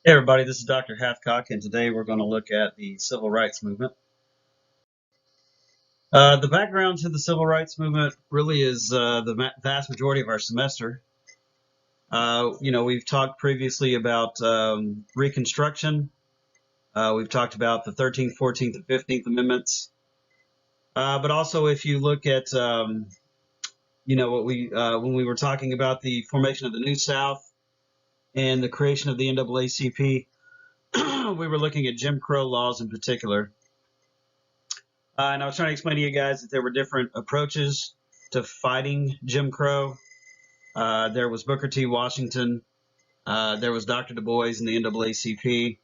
Hey everybody, this is Dr. Hathcock, and today we're going to look at the civil rights movement. The background to the civil rights movement really is the vast majority of our semester. We've talked previously about Reconstruction. We've talked about the 13th, 14th, and 15th Amendments. But also, if you look at, what when we were talking about the formation of the New South and the creation of the NAACP, we were looking at Jim Crow laws in particular. And I was trying to explain to you guys that there were different approaches to fighting Jim Crow. There was Booker T. Washington. There was Dr. Du Bois in the NAACP.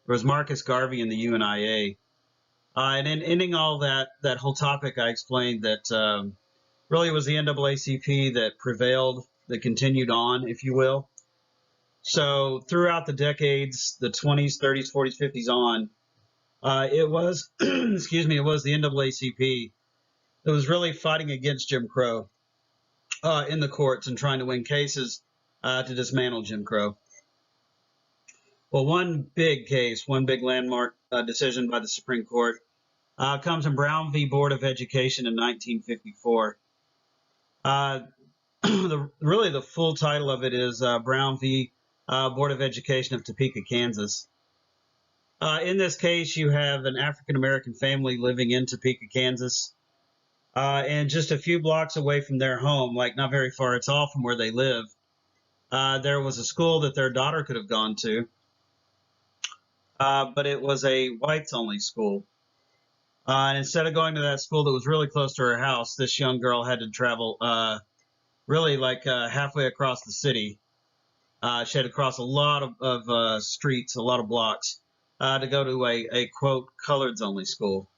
There was Marcus Garvey in the UNIA. And in ending all that whole topic, I explained that really it was the NAACP that prevailed, that continued on, if you will. So throughout the decades, the 20s, 30s, 40s, 50s on, it was, it was the NAACP that was really fighting against Jim Crow in the courts and trying to win cases to dismantle Jim Crow. Well, one big case, one big landmark decision by the Supreme Court comes in Brown v. Board of Education in 1954. Really, the full title of it is Brown v. Board of Education of Topeka, Kansas. In this case, you have an African-American family living in Topeka, Kansas. And just a few blocks away from their home, like not very far at all from where they live, there was a school that their daughter could have gone to, but it was a whites-only school. And instead of going to that school that was really close to her house, this young girl had to travel really like halfway across the city. She had to cross a lot of streets, a lot of blocks, to go to a quote, coloreds-only school.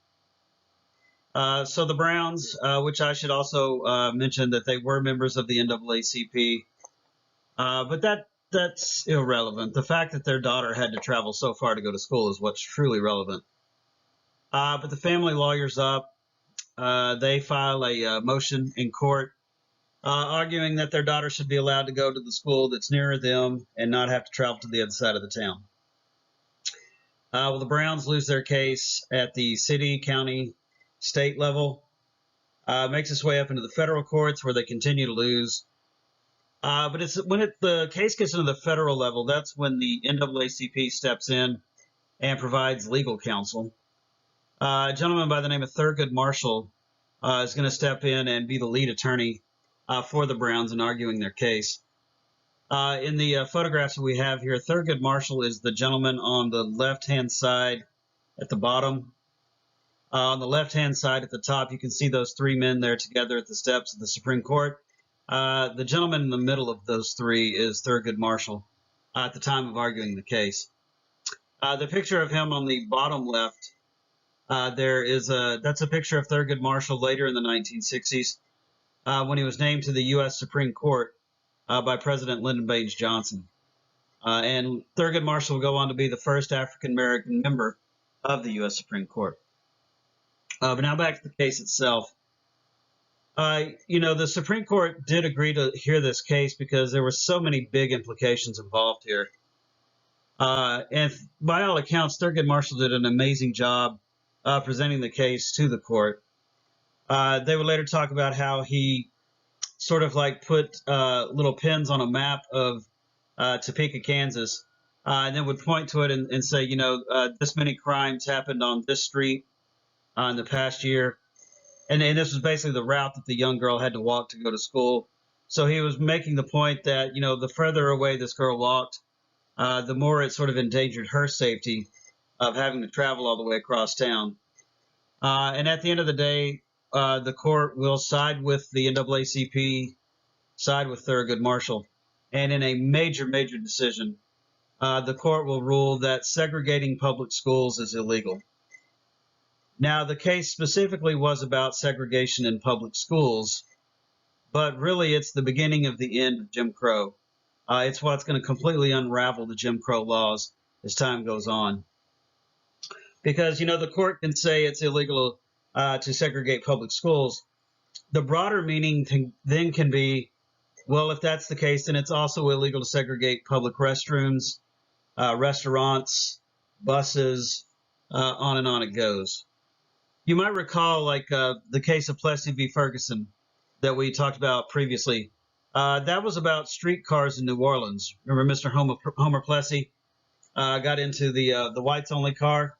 So the Browns, which I should also mention that they were members of the NAACP, but that's irrelevant. The fact that their daughter had to travel so far to go to school is what's truly relevant. But the family lawyers up. They file a motion in court arguing that their daughter should be allowed to go to the school that's nearer them and not have to travel to the other side of the town. Well, the Browns lose their case at the city, county, state level. Makes its way up into the federal courts where they continue to lose. But it's when the case gets into the federal level, that's when the NAACP steps in and provides legal counsel. A gentleman by the name of Thurgood Marshall is going to step in and be the lead attorney for the Browns in arguing their case. In the photographs that we have here, Thurgood Marshall is the gentleman on the left-hand side at the bottom. On the left-hand side at the top, you can see those three men there together at the steps of the Supreme Court. The gentleman in the middle of those three is Thurgood Marshall at the time of arguing the case. The picture of him on the bottom left, that's a picture of Thurgood Marshall later in the 1960s when he was named to the U.S. Supreme Court by President Lyndon Baines Johnson. And Thurgood Marshall will go on to be the first African-American member of the U.S. Supreme Court. But now back to the case itself. The Supreme Court did agree to hear this case because there were so many big implications involved here. And by all accounts, Thurgood Marshall did an amazing job presenting the case to the court. They would later talk about how he sort of like put little pins on a map of Topeka, Kansas, and then would point to it and say, this many crimes happened on this street in the past year. And this was basically the route that the young girl had to walk to go to school. So he was making the point that, the further away this girl walked, the more it sort of endangered her safety of having to travel all the way across town. And at the end of the day, the court will side with the NAACP, side with Thurgood Marshall. And in a major, major decision, the court will rule that segregating public schools is illegal. Now, the case specifically was about segregation in public schools, but really it's the beginning of the end of Jim Crow. It's what's going to completely unravel the Jim Crow laws as time goes on. Because, the court can say it's illegal to segregate public schools. The broader meaning then can be, well, if that's the case, then it's also illegal to segregate public restrooms, restaurants, buses, on and on it goes. You might recall, like the case of Plessy v. Ferguson that we talked about previously. That was about streetcars in New Orleans. Remember, Mr. Homer Plessy got into the whites only car.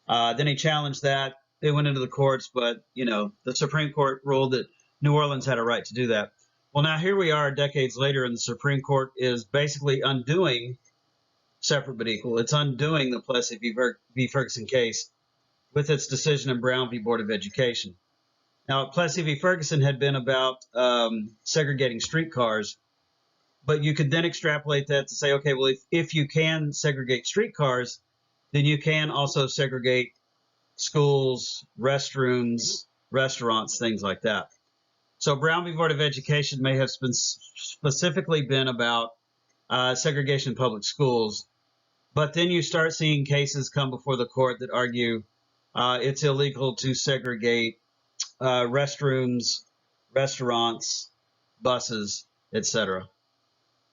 Then he challenged that. It went into the courts, but the Supreme Court ruled that New Orleans had a right to do that. Well, now here we are decades later, and the Supreme Court is basically undoing separate but equal. It's undoing the Plessy v. Ferguson case with its decision in Brown v. Board of Education. Now, Plessy v. Ferguson had been about segregating streetcars, but you could then extrapolate that to say, okay, well, if you can segregate streetcars, then you can also segregate schools, restrooms, restaurants, things like that. So Brown v. Board of Education may have specifically been about segregation in public schools, but then you start seeing cases come before the court that argue it's illegal to segregate restrooms, restaurants, buses, etc.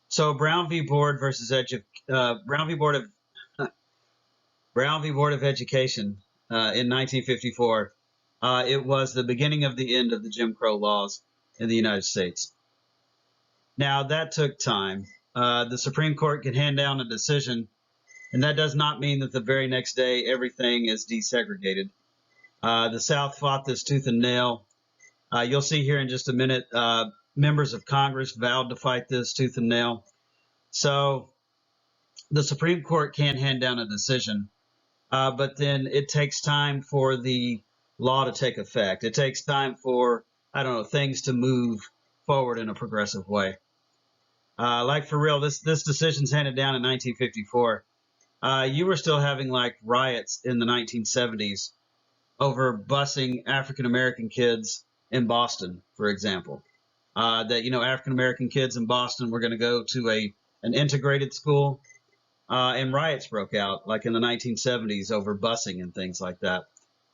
So Brown v. Board versus Brown v. Board of Education in 1954. It was the beginning of the end of the Jim Crow laws in the United States. Now, that took time. The Supreme Court could hand down a decision, and that does not mean that the very next day everything is desegregated. The South fought this tooth and nail. You'll see here in just a minute, members of Congress vowed to fight this tooth and nail. So the Supreme Court can't hand down a decision, but then it takes time for the law to take effect. It takes time for, things to move forward in a progressive way. Like for real, this decision's handed down in 1954. You were still having like riots in the 1970s over busing African American kids in Boston, for example. That African American kids in Boston were going to go to an integrated school, and riots broke out like in the 1970s over busing and things like that.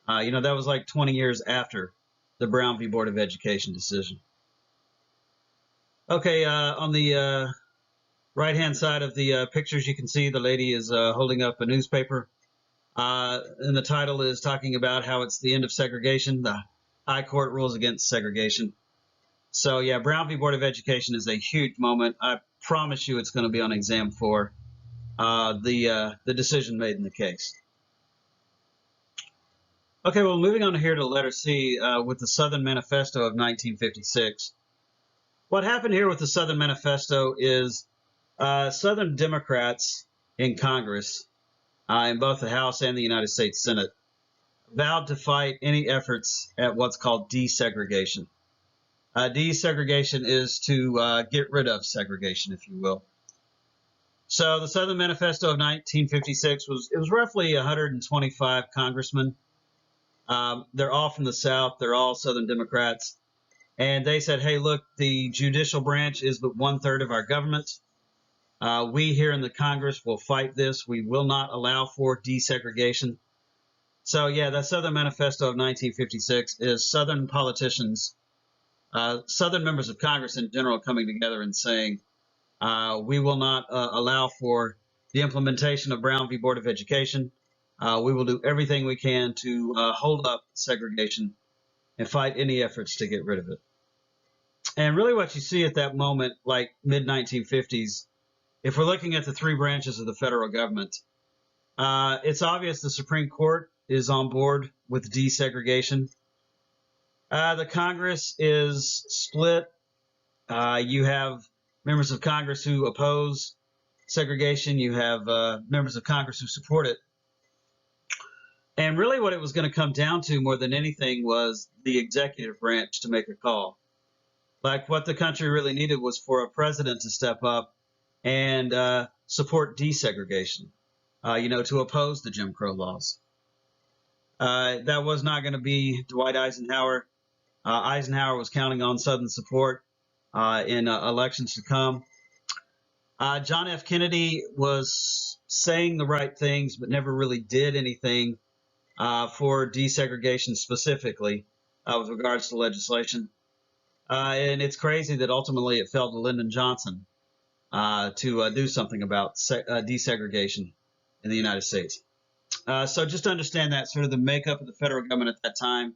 That was like 20 years after the Brown v. Board of Education decision. Okay, on the right-hand side of the pictures, you can see the lady is holding up a newspaper. And the title is talking about how it's the end of segregation. The High Court rules against segregation. So, yeah, Brown v. Board of Education is a huge moment. I promise you it's going to be on exam 4, the decision made in the case. Okay, well, moving on here to letter C with the Southern Manifesto of 1956. What happened here with the Southern Manifesto is Southern Democrats in Congress, in both the House and the United States Senate, vowed to fight any efforts at what's called desegregation. Desegregation is to get rid of segregation, if you will. So the Southern Manifesto of 1956 was roughly 125 congressmen. They're all from the South. They're all Southern Democrats. And they said, hey, look, the judicial branch is but 1/3 of our government. We here in the Congress will fight this. We will not allow for desegregation. So, yeah, the Southern Manifesto of 1956 is Southern politicians, Southern members of Congress in general coming together and saying, we will not allow for the implementation of Brown v. Board of Education. We will do everything we can to hold up segregation and fight any efforts to get rid of it. And really what you see at that moment, like mid-1950s, if we're looking at the 3 branches of the federal government, it's obvious the Supreme Court is on board with desegregation. The Congress is split. You have members of Congress who oppose segregation. You have members of Congress who support it. And really what it was going to come down to more than anything was the executive branch to make a call. Like what the country really needed was for a president to step up and support desegregation, to oppose the Jim Crow laws. That was not going to be Dwight Eisenhower. Eisenhower was counting on Southern support in elections to come. John F. Kennedy was saying the right things, but never really did anything for desegregation specifically with regards to legislation. And it's crazy that ultimately it fell to Lyndon Johnson to do something about desegregation in the United States. So just to understand that sort of the makeup of the federal government at that time.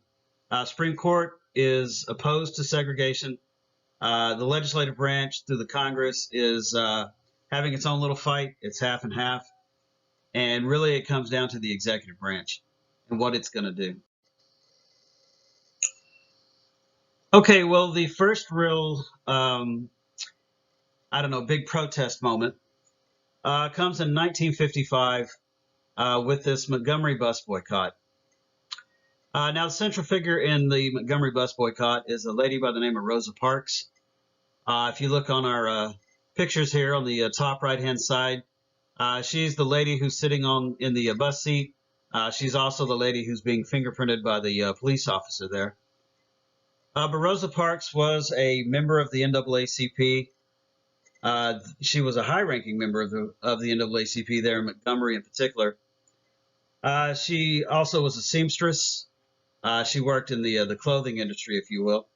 Supreme Court is opposed to segregation. The legislative branch through the Congress is having its own little fight. It's half and half. And really it comes down to the executive branch and what it's going to do. Okay, well, the first real, big protest moment comes in 1955 with this Montgomery bus boycott. Now, the central figure in the Montgomery bus boycott is a lady by the name of Rosa Parks. If you look on our pictures here on the top right-hand side, she's the lady who's sitting in the bus seat. She's also the lady who's being fingerprinted by the police officer there. But Rosa Parks was a member of the NAACP. She was a high-ranking member of the NAACP there in Montgomery in particular. She also was a seamstress. She worked in the clothing industry, if you will.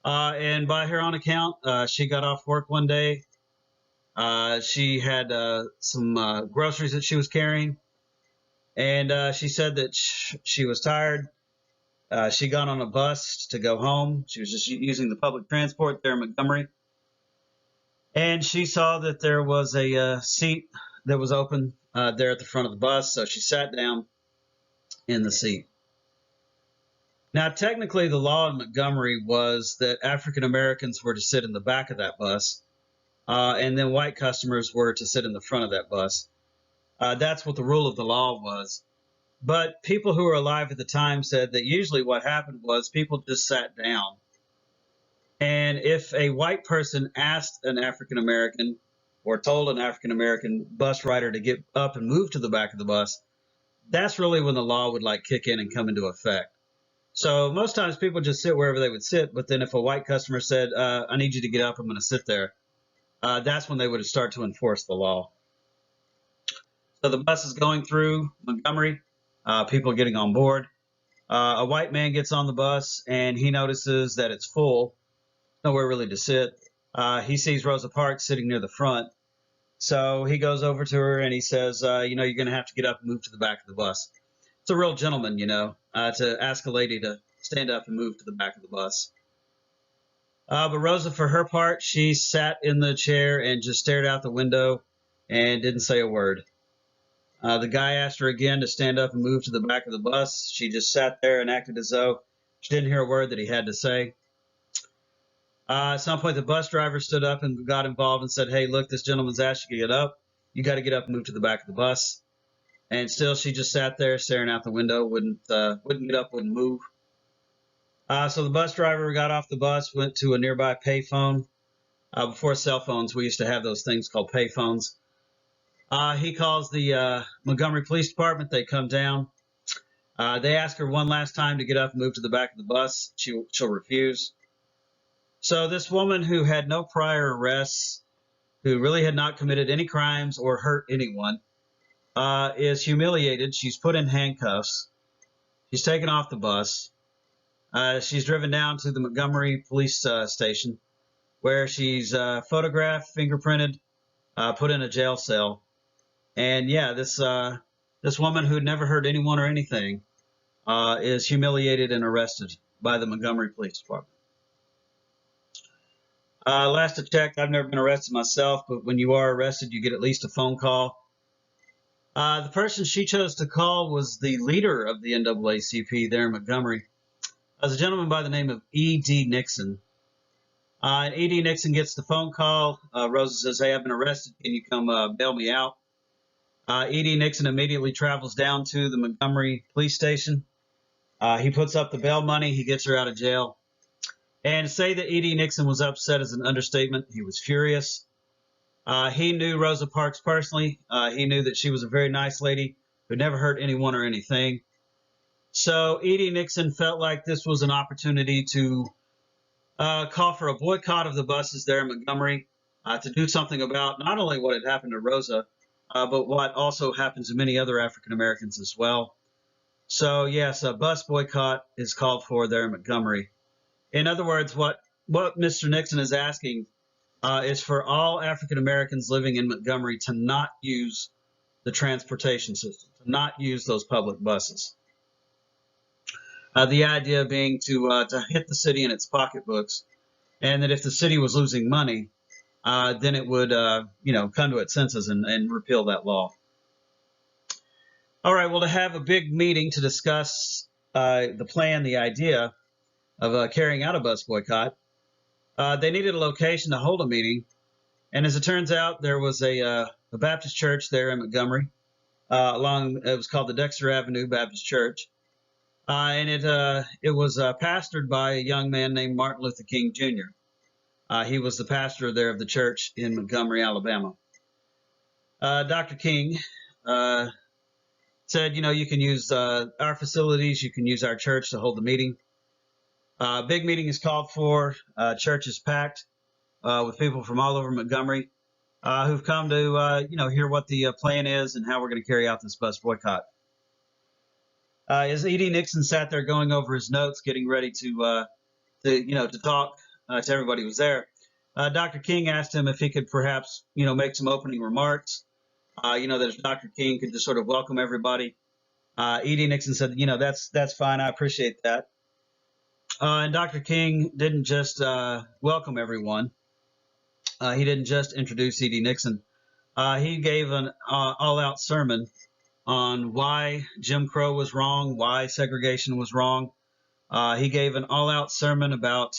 And by her own account, she got off work one day. She had some groceries that she was carrying. And she said that she was tired. She got on a bus to go home. She was just using the public transport there in Montgomery. And she saw that there was a seat that was open there at the front of the bus. So she sat down in the seat. Now, technically, the law in Montgomery was that African Americans were to sit in the back of that bus, and then white customers were to sit in the front of that bus. That's what the rule of the law was. But people who were alive at the time said that usually what happened was people just sat down. And if a white person asked an African American or told an African American bus rider to get up and move to the back of the bus, that's really when the law would kick in and come into effect. So most times people just sit wherever they would sit, but then if a white customer said, I need you to get up, I'm going to sit there, that's when they would start to enforce the law. So the bus is going through Montgomery, people getting on board. A white man gets on the bus and he notices that it's full, nowhere really to sit. He sees Rosa Parks sitting near the front. So he goes over to her and he says, you're going to have to get up and move to the back of the bus. It's a real gentleman, to ask a lady to stand up and move to the back of the bus. But Rosa, for her part, she sat in the chair and just stared out the window and didn't say a word. The guy asked her again to stand up and move to the back of the bus. She just sat there and acted as though she didn't hear a word that he had to say. At some point, the bus driver stood up and got involved and said, hey, look, this gentleman's asked you to get up. You got to get up and move to the back of the bus. And still, she just sat there staring out the window, wouldn't get up, wouldn't move. So the bus driver got off the bus, went to a nearby payphone. Before cell phones, we used to have those things called payphones. He calls the Montgomery Police Department. They come down. They ask her one last time to get up and move to the back of the bus. She'll refuse. So this woman who had no prior arrests, who really had not committed any crimes or hurt anyone, is humiliated. She's put in handcuffs. She's taken off the bus. She's driven down to the Montgomery police station where she's photographed, fingerprinted, put in a jail cell. And yeah, this woman who'd never hurt anyone or anything is humiliated and arrested by the Montgomery Police Department. Last I checked, I've never been arrested myself, but when you are arrested, you get at least a phone call. The person she chose to call was the leader of the NAACP there in Montgomery. It was a gentleman by the name of E.D. Nixon. And E.D. Nixon gets the phone call. Rosa says, hey, I've been arrested. Can you come bail me out? E.D. Nixon immediately travels down to the Montgomery police station. He puts up the bail money. He gets her out of jail. And to say that E.D. Nixon was upset is an understatement. He was furious. He knew Rosa Parks personally. He knew that she was a very nice lady who never hurt anyone or anything. So E.D. Nixon felt like this was an opportunity to call for a boycott of the buses there in Montgomery, to do something about not only what had happened to Rosa, but what also happened to many other African Americans as well. So yes, a bus boycott is called for there in Montgomery. In other words, what Mr. Nixon is asking is for all African Americans living in Montgomery to not use the transportation system, to not use those public buses. The idea being to hit the city in its pocketbooks, and that if the city was losing money, then it would come to its senses and repeal that law. All right, well, to have a big meeting to discuss the plan, the idea of carrying out a bus boycott, they needed a location to hold a meeting. And as it turns out, there was a Baptist church there in Montgomery. It was called the Dexter Avenue Baptist Church. And it was pastored by a young man named Martin Luther King Jr. He was the pastor there of the church in Montgomery, Alabama. Dr. King said, you can use our facilities, you can use our church to hold the meeting. Big meeting is called for. Church is packed with people from all over Montgomery who've come to hear what the plan is and how we're going to carry out this bus boycott. As E.D. Nixon sat there going over his notes, getting ready to talk to everybody who was there, Dr. King asked him if he could perhaps make some opening remarks. That if Dr. King could just sort of welcome everybody. E.D. Nixon said, that's fine. I appreciate that. And Dr. King didn't just welcome everyone. He didn't just introduce E.D. Nixon. He gave an all-out sermon on why Jim Crow was wrong, why segregation was wrong. He gave an all-out sermon about,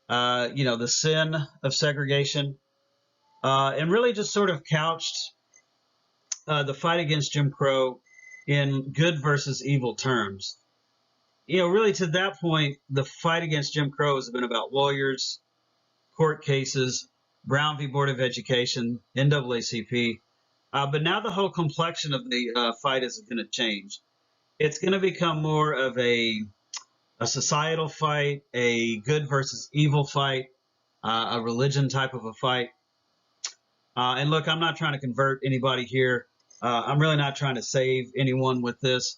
the sin of segregation, and really just sort of couched the fight against Jim Crow in good versus evil terms. Really to that point, the fight against Jim Crow has been about lawyers, court cases, Brown v. Board of Education, NAACP. But now the whole complexion of the fight is going to change. It's going to become more of a societal fight, a good versus evil fight, a religion type of a fight. And look, I'm not trying to convert anybody here. I'm really not trying to save anyone with this.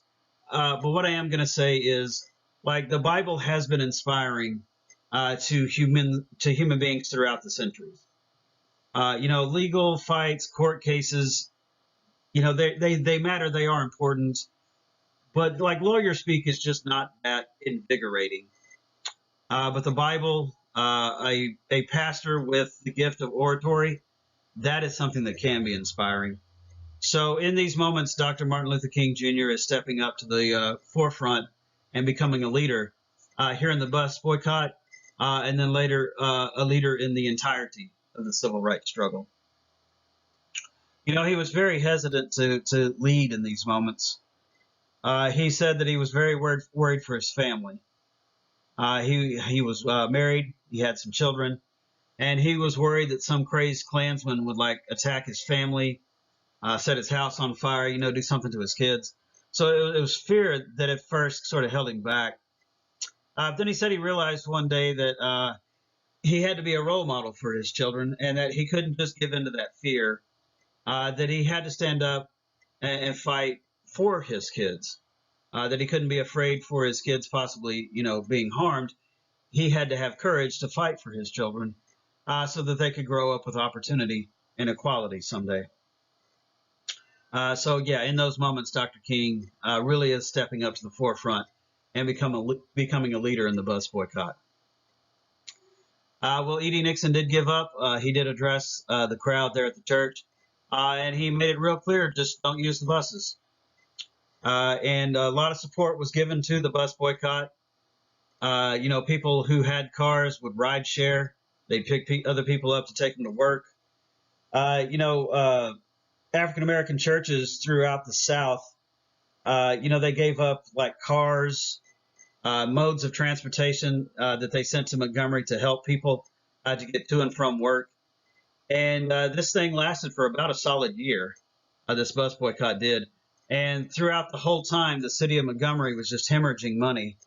But what I am going to say is, like, the Bible has been inspiring to human beings throughout the centuries. Legal fights, court cases, they matter. They are important. But like lawyer speak is just not that invigorating. But the Bible, a pastor with the gift of oratory, that is something that can be inspiring. So in these moments, Dr. Martin Luther King Jr. is stepping up to the forefront and becoming a leader here in the bus boycott, and then later a leader in the entirety of the civil rights struggle. He was very hesitant to lead in these moments. He said that he was very worried for his family. He was married, he had some children, and he was worried that some crazed Klansman would attack his family, set his house on fire, do something to his kids. So it was fear that at first sort of held him back. Then he said he realized one day that he had to be a role model for his children, and that he couldn't just give in to that fear, that he had to stand up and fight for his kids, that he couldn't be afraid for his kids possibly, being harmed. He had to have courage to fight for his children so that they could grow up with opportunity and equality someday. In those moments, Dr. King really is stepping up to the forefront and becoming a leader in the bus boycott. E.D. Nixon did give up. He did address the crowd there at the church, and he made it real clear, just don't use the buses. And a lot of support was given to the bus boycott. People who had cars would ride share. They'd pick other people up to take them to work. African-American churches throughout the South, they gave up cars, modes of transportation that they sent to Montgomery to help people to get to and from work. And this thing lasted for about a solid year, this bus boycott did. And throughout the whole time, the city of Montgomery was just hemorrhaging money.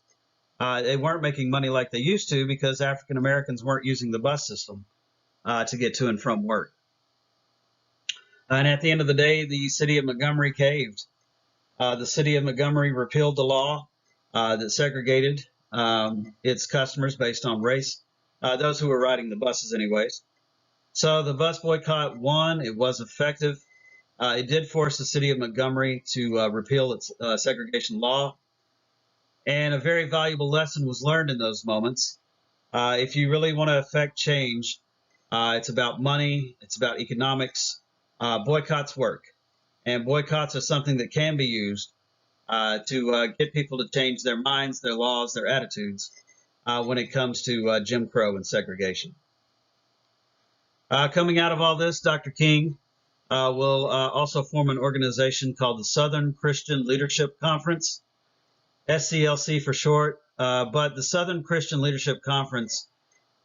They weren't making money like they used to because African Americans weren't using the bus system to get to and from work. And at the end of the day, the city of Montgomery caved. The city of Montgomery repealed the law that segregated its customers based on race, those who were riding the buses anyways. So the bus boycott won. It was effective. It did force the city of Montgomery to repeal its segregation law. And a very valuable lesson was learned in those moments. If you really want to affect change, it's about money, it's about economics. Boycotts work. And boycotts are something that can be used to get people to change their minds, their laws, their attitudes when it comes to Jim Crow and segregation. Coming out of all this, Dr. King will also form an organization called the Southern Christian Leadership Conference, SCLC for short. But the Southern Christian Leadership Conference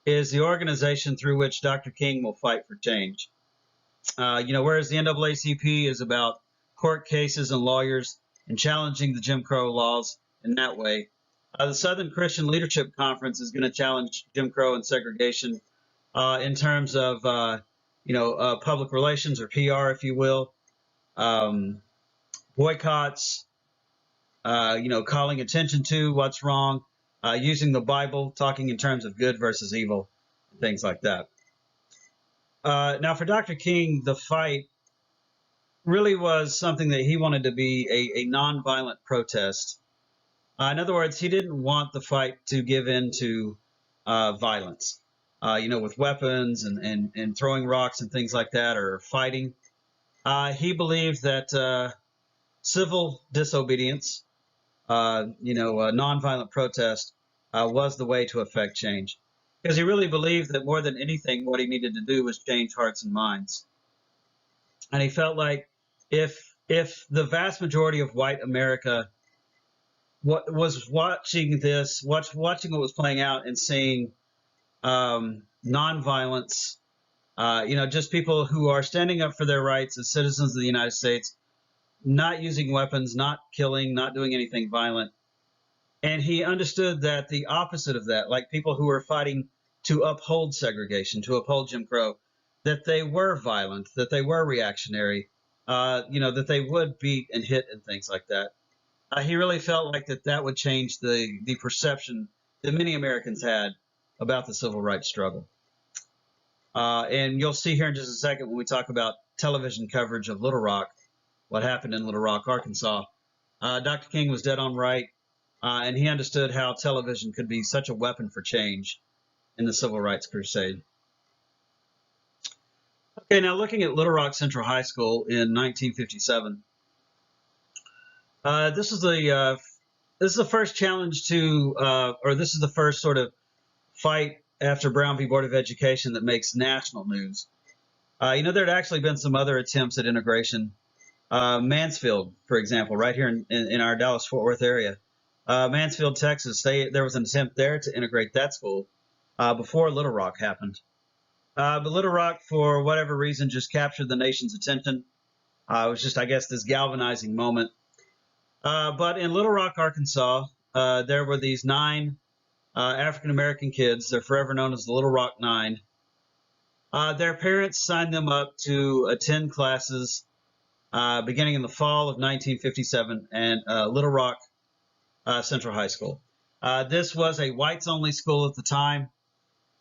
is the organization through which Dr. King will fight for change. Whereas the NAACP is about court cases and lawyers and challenging the Jim Crow laws in that way, the Southern Christian Leadership Conference is going to challenge Jim Crow and segregation in terms of, public relations or PR, if you will, boycotts, calling attention to what's wrong, using the Bible, talking in terms of good versus evil, things like that. Now, for Dr. King, the fight really was something that he wanted to be a nonviolent protest. In other words, he didn't want the fight to give in to violence, with weapons and throwing rocks and things like that, or fighting. He believed that civil disobedience, nonviolent protest, was the way to affect change. Because he really believed that more than anything, what he needed to do was change hearts and minds. And he felt like if the vast majority of white America was watching this, watching what was playing out and seeing nonviolence, just people who are standing up for their rights as citizens of the United States, not using weapons, not killing, not doing anything violent. And he understood that the opposite of that, like people who were fighting to uphold segregation, to uphold Jim Crow, that they were violent, that they were reactionary, that they would beat and hit and things like that. He really felt like that would change the perception that many Americans had about the civil rights struggle. And you'll see here in just a second when we talk about television coverage of Little Rock, what happened in Little Rock, Arkansas. Dr. King was dead on right, and he understood how television could be such a weapon for change in the civil rights crusade. Okay, now looking at Little Rock Central High School in 1957, this is the first challenge to, or this is the first sort of fight after Brown v. Board of Education that makes national news. There had actually been some other attempts at integration. Mansfield, for example, right here in our Dallas-Fort Worth area. Mansfield, Texas, there was an attempt there to integrate that school before Little Rock happened. But Little Rock, for whatever reason, just captured the nation's attention. It was just, I guess, this galvanizing moment. But in Little Rock, Arkansas, there were these 9 African-American kids. They're forever known as the Little Rock 9. Their parents signed them up to attend classes beginning in the fall of 1957 at Little Rock Central High School. This was a whites-only school at the time.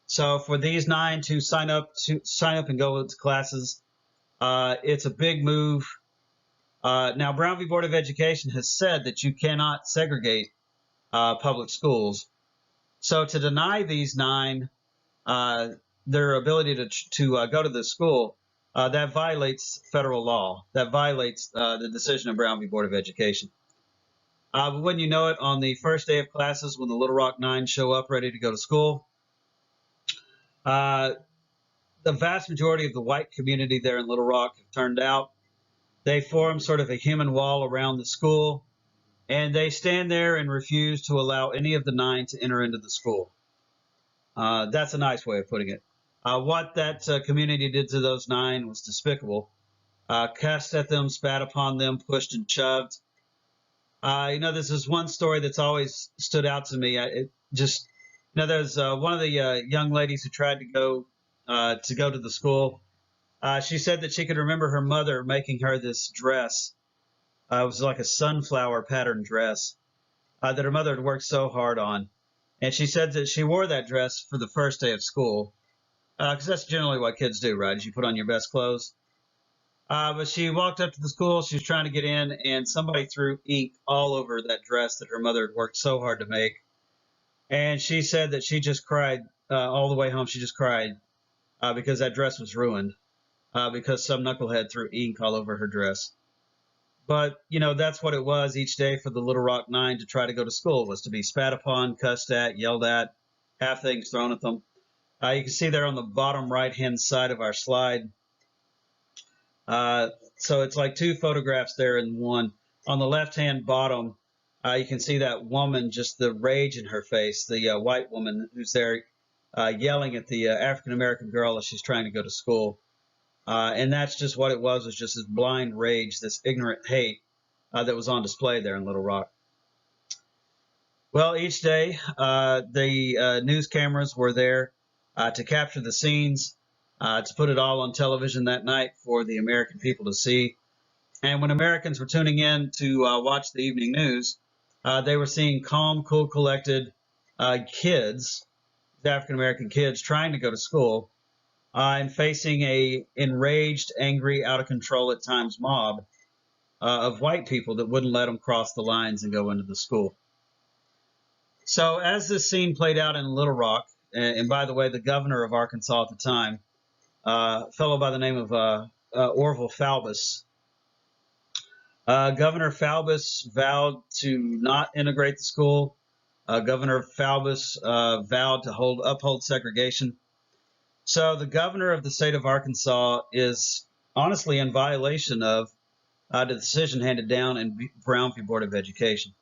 So for these 9 to sign up and go to classes, it's a big move. Now, Brown v. Board of Education has said that you cannot segregate public schools. So to deny these 9 their ability to go to the school, that violates federal law. That violates the decision of Brown v. Board of Education. But when you know it, on the first day of classes, when the Little Rock 9 show up ready to go to school, the vast majority of the white community there in Little Rock have turned out. They form sort of a human wall around the school, and they stand there and refuse to allow any of the 9 to enter into the school. That's a nice way of putting it. What that community did to those 9 was despicable. Cussed at them, spat upon them, pushed and shoved. This is one story that's always stood out to me. There's one of the young ladies who tried to go to the school. She said that she could remember her mother making her this dress. It was like a sunflower pattern dress that her mother had worked so hard on. And she said that she wore that dress for the first day of school. because that's generally what kids do, right? Is you put on your best clothes. But she walked up to the school. She was trying to get in, and somebody threw ink all over that dress that her mother had worked so hard to make. And she said that she just cried all the way home. She just cried because that dress was ruined because some knucklehead threw ink all over her dress. But, that's what it was each day for the Little Rock Nine to try to go to school, was to be spat upon, cussed at, yelled at, have things thrown at them. You can see there on the bottom right-hand side of our slide. So it's like two photographs there in one. On the left-hand bottom, you can see that woman, just the rage in her face, the white woman who's there yelling at the African-American girl as she's trying to go to school. And that's just what it was just this blind rage, this ignorant hate that was on display there in Little Rock. Well, each day, the news cameras were there to capture the scenes, to put it all on television that night for the American people to see. And when Americans were tuning in to watch the evening news, they were seeing calm, cool, collected kids, African-American kids, trying to go to school and facing a enraged, angry, out of control at times mob of white people that wouldn't let them cross the lines and go into the school. So as this scene played out in Little Rock, and by the way, the governor of Arkansas at the time, a fellow by the name of Orville Faubus, Governor Faubus vowed to not integrate the school. Governor Faubus vowed to uphold segregation. So the governor of the state of Arkansas is honestly in violation of the decision handed down in Brown v. Board of Education.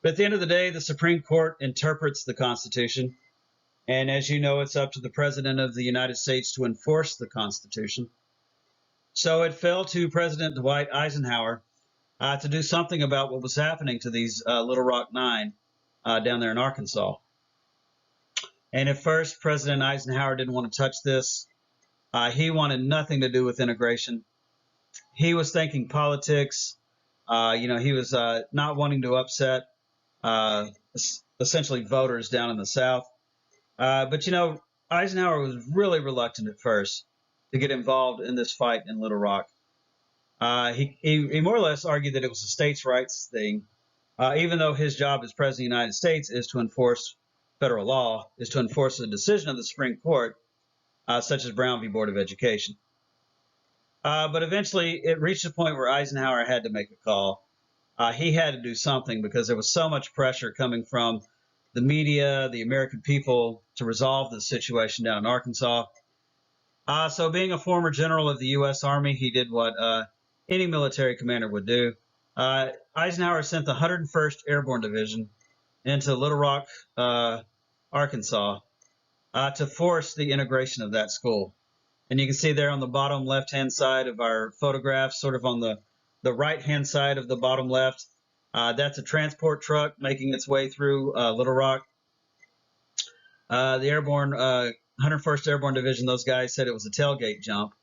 But at the end of the day, the Supreme Court interprets the Constitution. And as you know, it's up to the President of the United States to enforce the Constitution. So it fell to President Dwight Eisenhower to do something about what was happening to these Little Rock Nine down there in Arkansas. And at first, President Eisenhower didn't want to touch this. He wanted nothing to do with integration. He was thinking politics. He was not wanting to upset essentially voters down in the South. But Eisenhower was really reluctant at first to get involved in this fight in Little Rock. He more or less argued that it was a states' rights thing, even though his job as President of the United States is to enforce federal law, is to enforce a decision of the Supreme Court, such as Brown v. Board of Education. But eventually, it reached a point where Eisenhower had to make a call. He had to do something because there was so much pressure coming from the media, the American people, to resolve the situation down in Arkansas. So being a former general of the U.S. Army, he did what any military commander would do. Eisenhower sent the 101st Airborne Division into Little Rock, Arkansas, to force the integration of that school. And you can see there on the bottom left-hand side of our photograph, sort of on the right-hand side of the bottom left, that's a transport truck making its way through Little Rock. The Airborne 101st Airborne Division, those guys said it was a tailgate jump.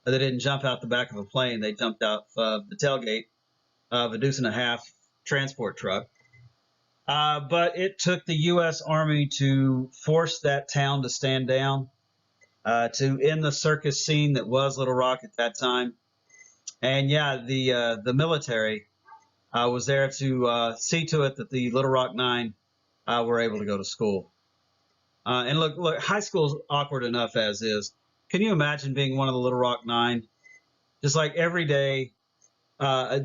They didn't jump out the back of a plane. They jumped out the tailgate of a deuce and a half transport truck. But it took the U.S. Army to force that town to stand down, to end the circus scene that was Little Rock at that time. And yeah, the military was there to see to it that the Little Rock Nine were able to go to school. And look, high school's awkward enough as is. Can you imagine being one of the Little Rock Nine? Just like every day, a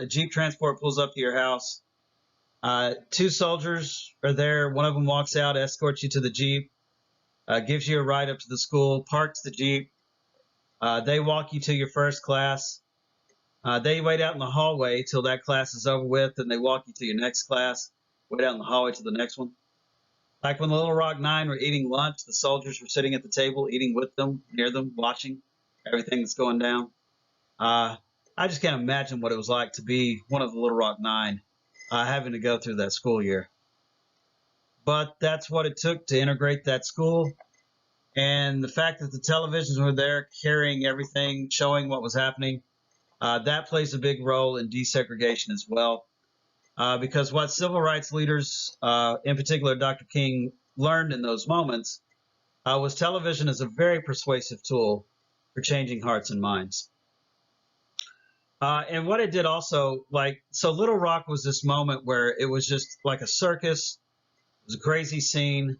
Jeep transport pulls up to your house. Two soldiers are there. One of them walks out, escorts you to the Jeep, gives you a ride up to the school, parks the Jeep. They walk you to your first class. They wait out in the hallway till that class is over with, and they walk you to your next class, wait out in the hallway to the next one. Like when the Little Rock Nine were eating lunch, the soldiers were sitting at the table, eating with them, near them, watching everything that's going down. I just can't imagine what it was like to be one of the Little Rock Nine, having to go through that school year. But that's what it took to integrate that school. And the fact that the televisions were there carrying everything, showing what was happening, that plays a big role in desegregation as well. Because what civil rights leaders, in particular Dr. King, learned in those moments was television as a very persuasive tool for changing hearts and minds. And what it did also, so Little Rock was this moment where it was just like a circus. It was a crazy scene.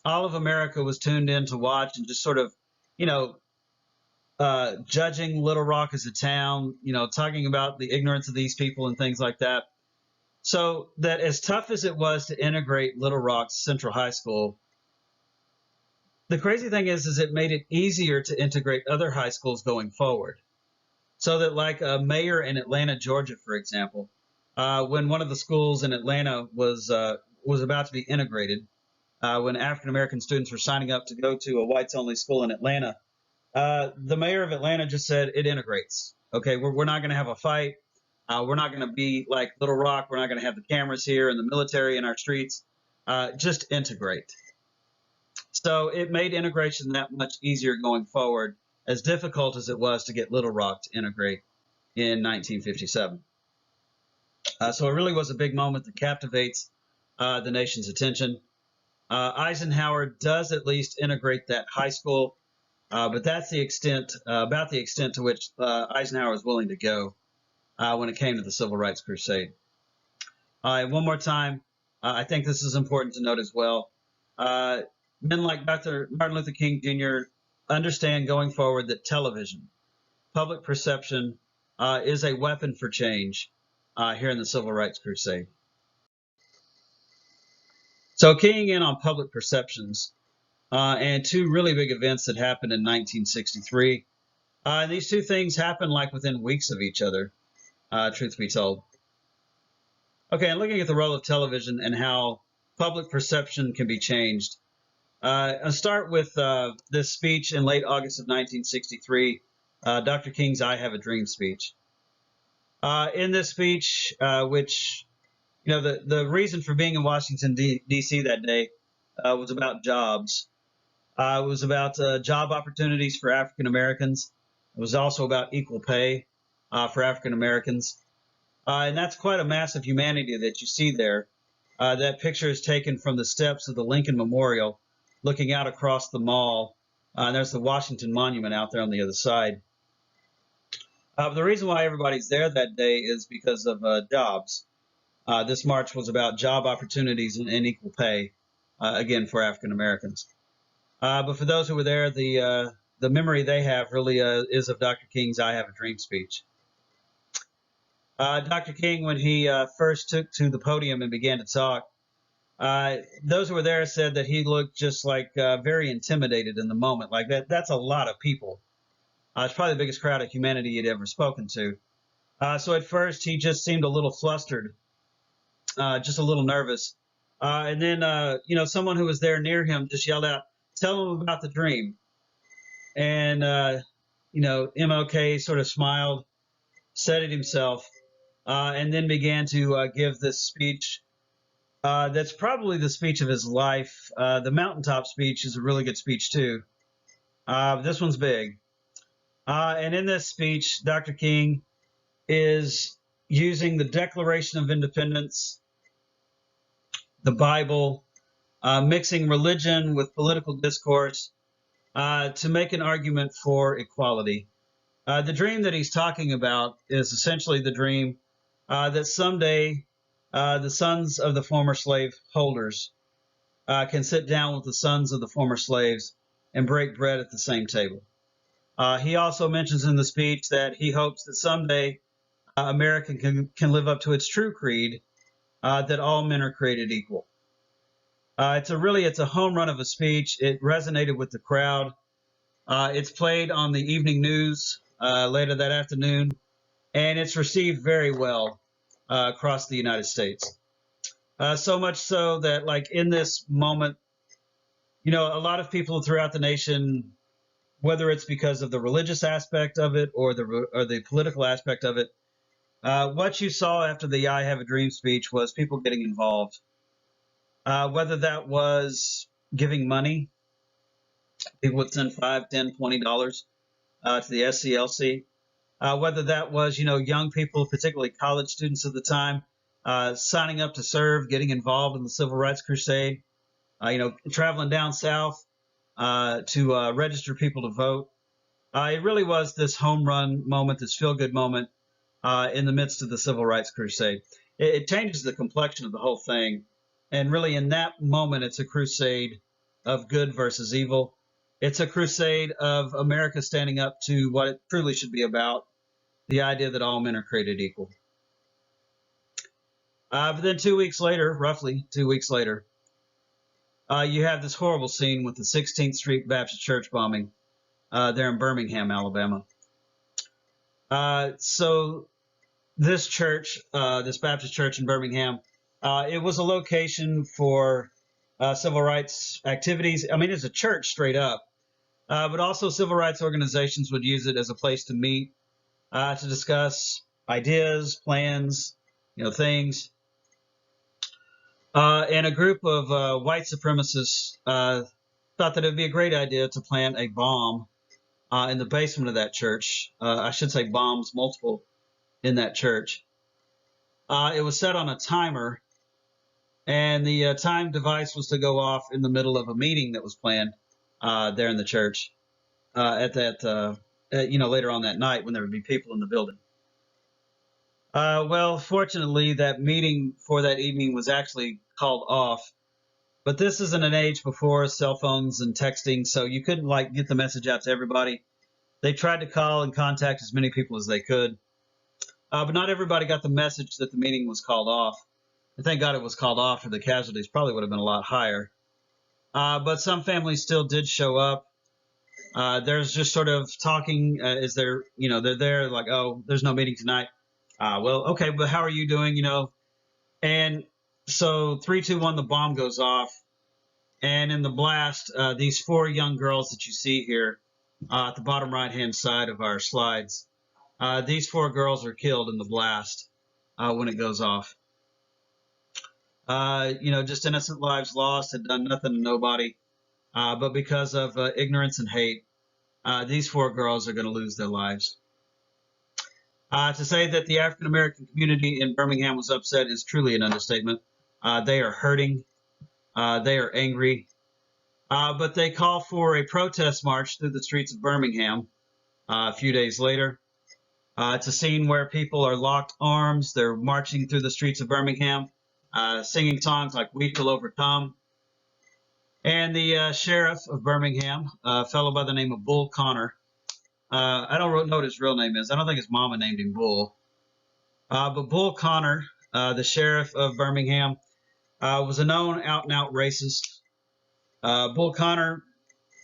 All of America was tuned in to watch and just sort of, you know, judging Little Rock as a town, talking about the ignorance of these people and things like that. So that as tough as it was to integrate Little Rock's Central High School, the crazy thing is it made it easier to integrate other high schools going forward. So that like a mayor in Atlanta, Georgia, for example, when one of the schools in Atlanta was about to be integrated, when African American students were signing up to go to a whites only school in Atlanta, the mayor of Atlanta just said it integrates. Okay, we're not going to have a fight. We're not going to be like Little Rock. We're not going to have the cameras here and the military in our streets. Just integrate. So it made integration that much easier going forward, as difficult as it was to get Little Rock to integrate in 1957. So it really was a big moment that captivates the nation's attention. Eisenhower does at least integrate that high school, but that's the extent, about the extent to which Eisenhower was willing to go when it came to the Civil Rights Crusade. And one more time, I think this is important to note as well. Men like Dr. Martin Luther King Jr. understand going forward that television, public perception, is a weapon for change here in the Civil Rights Crusade. So keying in on public perceptions and two really big events that happened in 1963. These two things happened like within weeks of each other, truth be told. Okay, and looking at the role of television and how public perception can be changed, I'll start with this speech in late August of 1963, Dr. King's I Have a Dream speech. In this speech, which, the reason for being in Washington, D.C. that day was about jobs. It was about job opportunities for African Americans. It was also about equal pay for African Americans. And that's quite a mass of humanity that you see there. That picture is taken from the steps of the Lincoln Memorial, looking out across the mall. And there's the Washington Monument out there on the other side. The reason why everybody's there that day is because of jobs. This march was about job opportunities and equal pay, again, for African Americans. But for those who were there, the memory they have really is of Dr. King's I Have a Dream speech. Dr. King, when he first took to the podium and began to talk, those who were there said that he looked just like very intimidated in the moment. Like that's a lot of people. It's probably the biggest crowd of humanity he'd ever spoken to. So at first he just seemed a little flustered, just a little nervous. And then, someone who was there near him just yelled out, "Tell him about the dream." And, MLK sort of smiled, steadied himself, and then began to give this speech. That's probably the speech of his life. The mountaintop speech is a really good speech, too. This one's big. And in this speech, Dr. King is using the Declaration of Independence, the Bible, mixing religion with political discourse to make an argument for equality. The dream that he's talking about is essentially the dream that someday the sons of the former slave holders can sit down with the sons of the former slaves and break bread at the same table. He also mentions in the speech that he hopes that someday America can live up to its true creed, that all men are created equal. It's a home run of a speech. It resonated with the crowd. It's played on the evening news later that afternoon, and it's received very well across the United States. So much so that, like, in this moment, a lot of people throughout the nation, whether it's because of the religious aspect of it or the political aspect of it, what you saw after the I Have a Dream speech was people getting involved. Whether that was giving money, people would send $5, $10, $20 to the SCLC. Whether that was, young people, particularly college students at the time, signing up to serve, getting involved in the Civil Rights Crusade, traveling down south, to register people to vote. It really was this home run moment, this feel good moment in the midst of the civil rights crusade. It changes the complexion of the whole thing. And really, in that moment, it's a crusade of good versus evil. It's a crusade of America standing up to what it truly should be about, the idea that all men are created equal. But then 2 weeks later, roughly 2 weeks later, you have this horrible scene with the 16th Street Baptist Church bombing there in Birmingham, Alabama. So this church, this Baptist church in Birmingham, it was a location for civil rights activities. I mean, it's a church straight up, but also civil rights organizations would use it as a place to meet, to discuss ideas, plans, things. And a group of white supremacists thought that it would be a great idea to plant a bomb in the basement of that church. I should say bombs, multiple, in that church. It was set on a timer, and the time device was to go off in the middle of a meeting that was planned there in the church later on that night when there would be people in the building. Well, fortunately, that meeting for that evening was actually called off. But this is in an age before cell phones and texting, so you couldn't get the message out to everybody. They tried to call and contact as many people as they could. But not everybody got the message that the meeting was called off. And thank God it was called off, or the casualties probably would have been a lot higher. But some families still did show up. There's just sort of talking as they're there like, oh, there's no meeting tonight. Well, okay, but how are you doing? And so 3, 2, 1, the bomb goes off. And in the blast, these 4 young girls that you see here at the bottom right-hand side of our slides, these 4 girls are killed in the blast when it goes off. Just innocent lives lost, had done nothing to nobody. But because of ignorance and hate, these 4 girls are going to lose their lives. To say that the African American community in Birmingham was upset is truly an understatement. They are hurting. They are angry. But they call for a protest march through the streets of Birmingham a few days later. It's a scene where people are locked arms. They're marching through the streets of Birmingham, singing songs like "We Shall Overcome." And the sheriff of Birmingham, a fellow by the name of Bull Connor, I don't know what his real name is. I don't think his mama named him Bull. But Bull Connor, the sheriff of Birmingham, was a known out-and-out racist. Bull Connor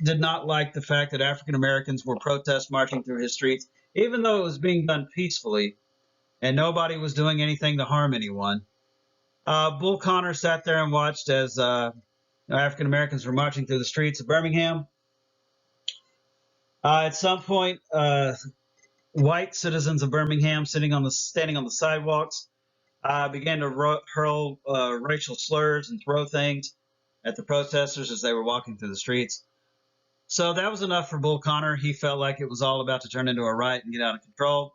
did not like the fact that African Americans were protest marching through his streets, even though it was being done peacefully and nobody was doing anything to harm anyone. Bull Connor sat there and watched as African Americans were marching through the streets of Birmingham. At some point, white citizens of Birmingham standing on the sidewalks began to hurl racial slurs and throw things at the protesters as they were walking through the streets. So that was enough for Bull Connor. He felt like it was all about to turn into a riot and get out of control.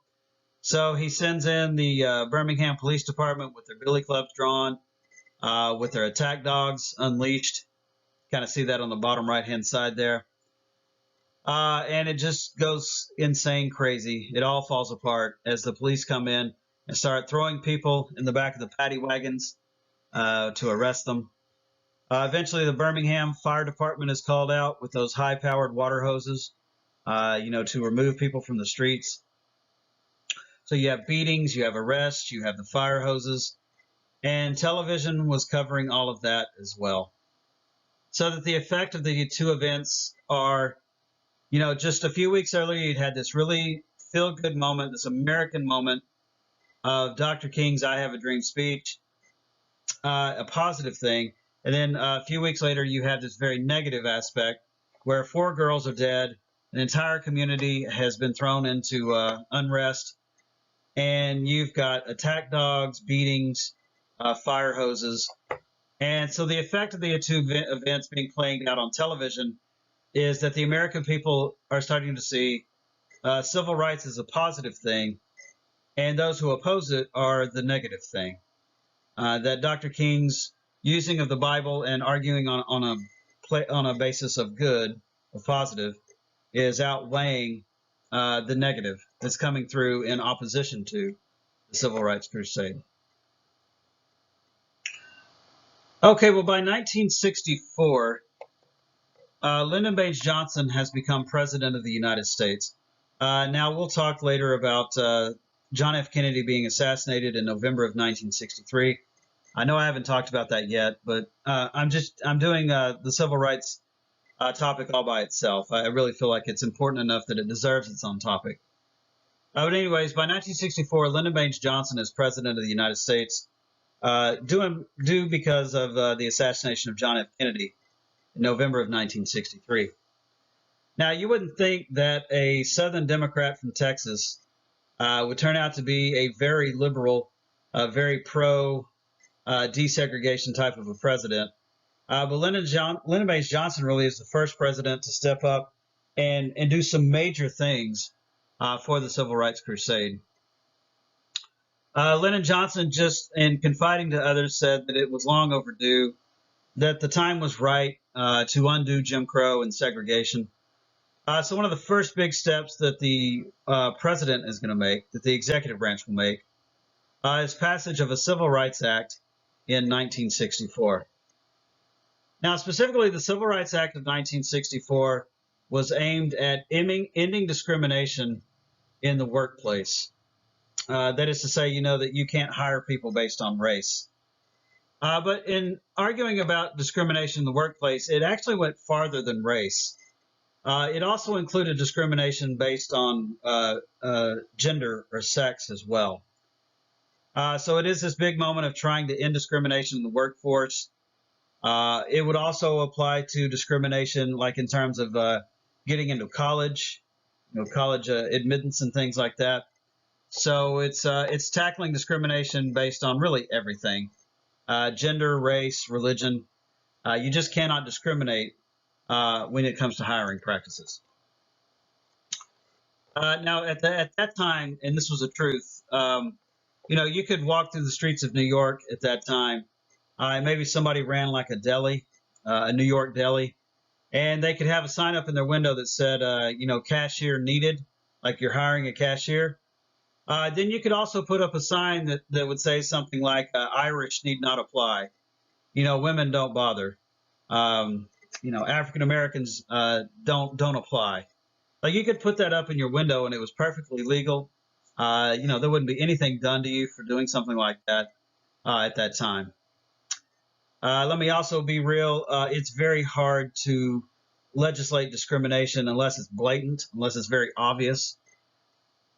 So he sends in the Birmingham Police Department with their billy clubs drawn, with their attack dogs unleashed. Kind of see that on the bottom right-hand side there. And it just goes insane crazy. It all falls apart as the police come in and start throwing people in the back of the paddy wagons to arrest them. Eventually, the Birmingham Fire Department is called out with those high-powered water hoses, to remove people from the streets. So you have beatings, you have arrests, you have the fire hoses, and television was covering all of that as well. So that the effect of the 2 events are, just a few weeks earlier, you'd had this really feel-good moment, this American moment of Dr. King's I Have a Dream speech, a positive thing. And then a few weeks later, you have this very negative aspect where 4 girls are dead, an entire community has been thrown into unrest, and you've got attack dogs, beatings, fire hoses. And so the effect of the 2 events being played out on television is that the American people are starting to see civil rights as a positive thing, and those who oppose it are the negative thing. That Dr. King's using of the Bible and arguing on a basis of good or positive, is outweighing the negative that's coming through in opposition to the Civil Rights Crusade. Okay, well, by 1964, Lyndon Baines Johnson has become President of the United States. Now, we'll talk later about John F. Kennedy being assassinated in November of 1963. I know I haven't talked about that yet, but I'm doing the civil rights topic all by itself. I really feel like it's important enough that it deserves its own topic. But anyways, by 1964, Lyndon Baines Johnson is President of the United States, due because of the assassination of John F. Kennedy in November of 1963. Now, you wouldn't think that a Southern Democrat from Texas would turn out to be a very liberal, very pro desegregation type of a president. But Lyndon Baines Johnson really is the first president to step up and do some major things for the Civil Rights Crusade. Lyndon Johnson, just in confiding to others, said that it was long overdue, that the time was right to undo Jim Crow and segregation. So one of the first big steps that the president is going to make, that the executive branch will make, is passage of a Civil Rights Act in 1964. Now, specifically, the Civil Rights Act of 1964 was aimed at ending discrimination in the workplace. That is to say, that you can't hire people based on race. But in arguing about discrimination in the workplace, it actually went farther than race. It also included discrimination based on gender or sex as well. So it is this big moment of trying to end discrimination in the workforce. It would also apply to discrimination, like in terms of getting into college, college admittance and things like that. So it's tackling discrimination based on really everything, gender, race, religion. You just cannot discriminate when it comes to hiring practices. Now, at that time, and this was the truth, you could walk through the streets of New York at that time. Maybe somebody ran like a deli, a New York deli, and they could have a sign up in their window that said, cashier needed, like you're hiring a cashier. Then you could also put up a sign that would say something like, Irish need not apply. Women don't bother. African Americans don't apply. Like you could put that up in your window and it was perfectly legal. There wouldn't be anything done to you for doing something like that at that time. Let me also be real. It's very hard to legislate discrimination unless it's blatant, unless it's very obvious.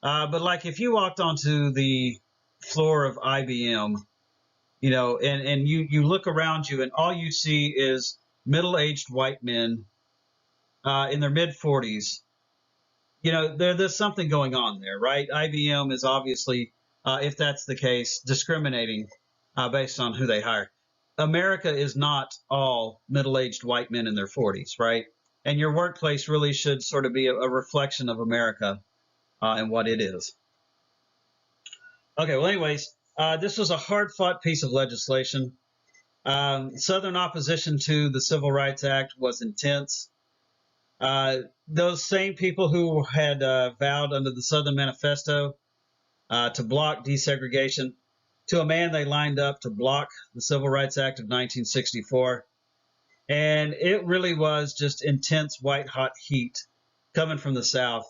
But like if you walked onto the floor of IBM, and you look around you and all you see is middle-aged white men in their mid-40s, there's something going on there, right? IBM is obviously, if that's the case, discriminating based on who they hire. America is not all middle-aged white men in their 40s, right? And your workplace really should sort of be a reflection of America and what it is. Okay, well, anyways, this was a hard-fought piece of legislation. Southern opposition to the Civil Rights Act was intense. Those same people who had vowed under the Southern Manifesto to block desegregation, to a man they lined up to block the Civil Rights Act of 1964. And it really was just intense white-hot heat coming from the South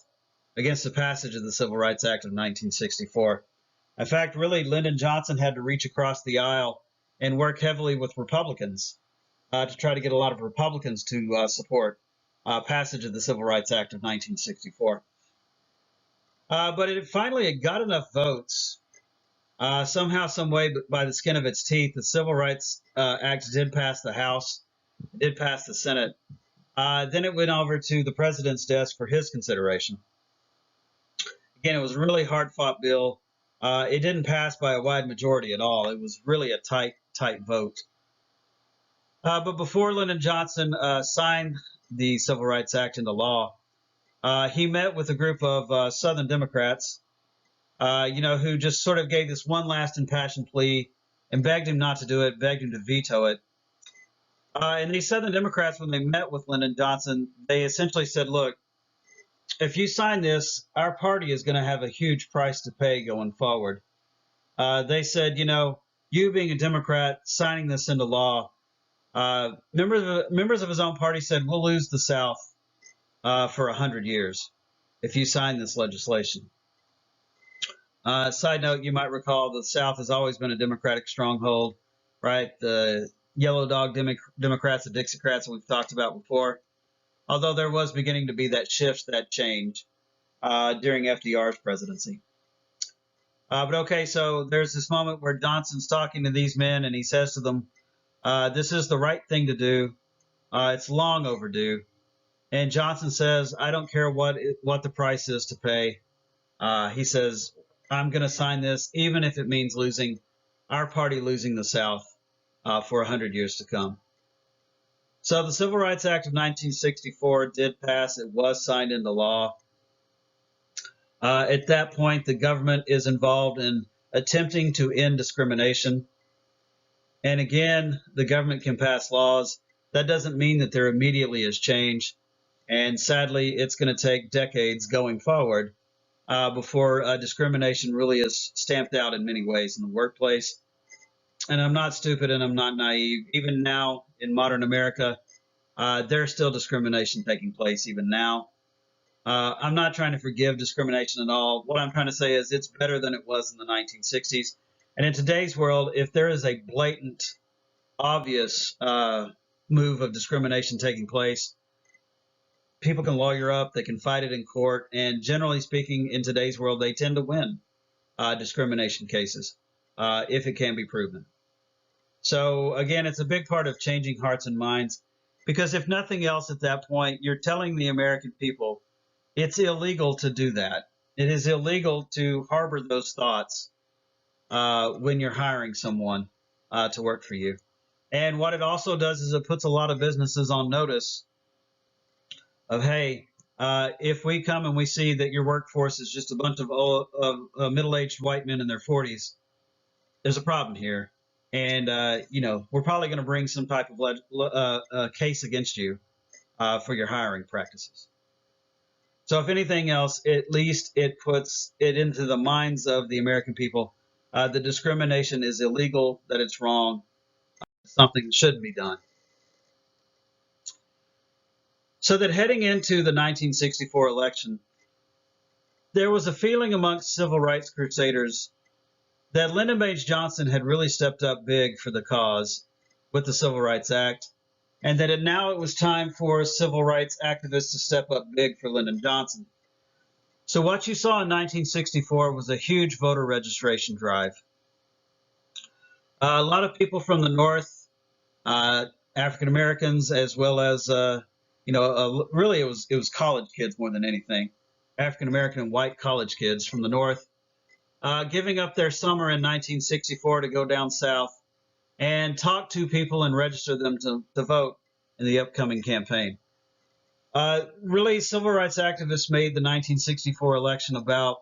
against the passage of the Civil Rights Act of 1964. In fact, really, Lyndon Johnson had to reach across the aisle and work heavily with Republicans to try to get a lot of Republicans to support passage of the Civil Rights Act of 1964. But it finally got enough votes, somehow, some way, by the skin of its teeth. The Civil Rights Act did pass the House, did pass the Senate. Then it went over to the president's desk for his consideration. Again, it was a really hard-fought bill. It didn't pass by a wide majority at all. It was really a tight vote. But before Lyndon Johnson signed the Civil Rights Act into law, he met with a group of Southern Democrats, who just sort of gave this one last impassioned plea and begged him not to do it, begged him to veto it. And these Southern Democrats, when they met with Lyndon Johnson, they essentially said, look, if you sign this, our party is going to have a huge price to pay going forward. They said, you being a Democrat, signing this into law, members of his own party said, we'll lose the South for 100 years if you sign this legislation. Side note, you might recall the South has always been a Democratic stronghold, right? The yellow dog Democrats, the Dixiecrats that we've talked about before, although there was beginning to be that shift, that change during FDR's presidency. But okay, so there's this moment where Johnson's talking to these men, and he says to them, this is the right thing to do. It's long overdue. And Johnson says, I don't care what the price is to pay. He says, I'm going to sign this, even if it means our party losing the South for 100 years to come. So the Civil Rights Act of 1964 did pass. It was signed into law. At that point, the government is involved in attempting to end discrimination. And again, the government can pass laws. That doesn't mean that there immediately is change. And sadly, it's going to take decades going forward before discrimination really is stamped out in many ways in the workplace. And I'm not stupid and I'm not naive. Even now in modern America, there's still discrimination taking place even now. I'm not trying to forgive discrimination at all. What I'm trying to say is it's better than it was in the 1960s. And in today's world, if there is a blatant, obvious move of discrimination taking place, people can lawyer up, they can fight it in court, and generally speaking, in today's world, they tend to win discrimination cases if it can be proven. So again, it's a big part of changing hearts and minds, because if nothing else at that point, you're telling the American people it's illegal to do that. It is illegal to harbor those thoughts when you're hiring someone to work for you. And what it also does is it puts a lot of businesses on notice of, hey, if we come and we see that your workforce is just a bunch of middle-aged white men in their 40s, there's a problem here. And, we're probably going to bring some type of case against you for your hiring practices. So if anything else, at least it puts it into the minds of the American people that discrimination is illegal, that it's wrong, something that shouldn't be done. So that heading into the 1964 election, there was a feeling amongst civil rights crusaders that Lyndon Baines Johnson had really stepped up big for the cause with the Civil Rights Act, and that now it was time for civil rights activists to step up big for Lyndon Johnson. So what you saw in 1964 was a huge voter registration drive. A lot of people from the North, African Americans, as well as really it was college kids more than anything, African American and white college kids from the North, giving up their summer in 1964 to go down south and talk to people and register them to vote in the upcoming campaign. Really, civil rights activists made the 1964 election about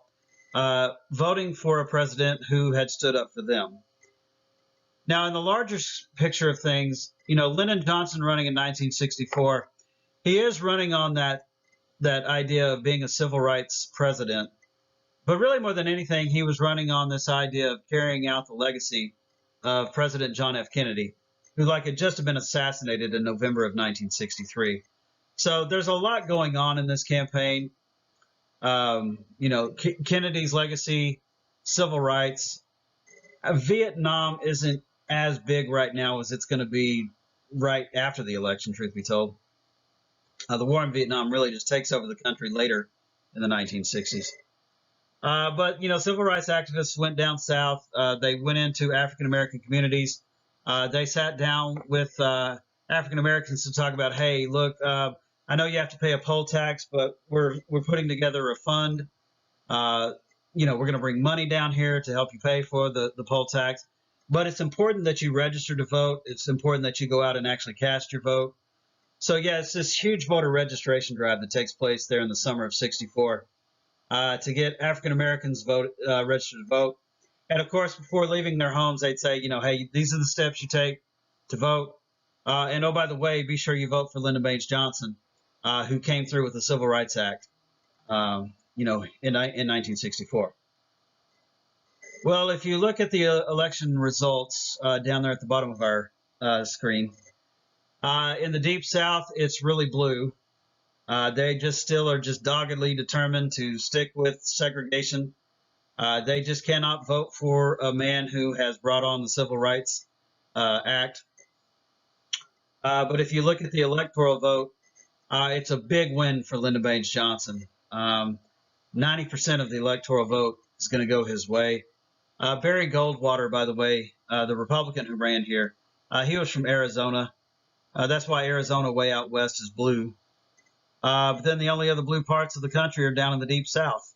voting for a president who had stood up for them. Now, in the larger picture of things, Lyndon Johnson running in 1964, he is running on that idea of being a civil rights president. But really, more than anything, he was running on this idea of carrying out the legacy of President John F. Kennedy, who had just been assassinated in November of 1963. So there's a lot going on in this campaign. Kennedy's legacy, civil rights. Vietnam isn't as big right now as it's going to be right after the election, truth be told. The war in Vietnam really just takes over the country later in the 1960s. But civil rights activists went down south. They went into African American communities. They sat down with African Americans to talk about, hey, look, I know you have to pay a poll tax, but we're putting together a fund. We're going to bring money down here to help you pay for the poll tax. But it's important that you register to vote. It's important that you go out and actually cast your vote. So, yeah, it's this huge voter registration drive that takes place there in the summer of 64 to get African Americans registered to vote. And, of course, before leaving their homes, they'd say, hey, these are the steps you take to vote. And oh, by the way, be sure you vote for Lyndon Baines Johnson, who came through with the Civil Rights Act, in 1964. Well, if you look at the election results down there at the bottom of our screen, in the Deep South, it's really blue. They just still are just doggedly determined to stick with segregation. They just cannot vote for a man who has brought on the Civil Rights Act. But if you look at the electoral vote, it's a big win for Lyndon Baines Johnson. 90% of the electoral vote is going to go his way. Barry Goldwater, by the way, the Republican who ran here, he was from Arizona. That's why Arizona way out west is blue. But then the only other blue parts of the country are down in the Deep South.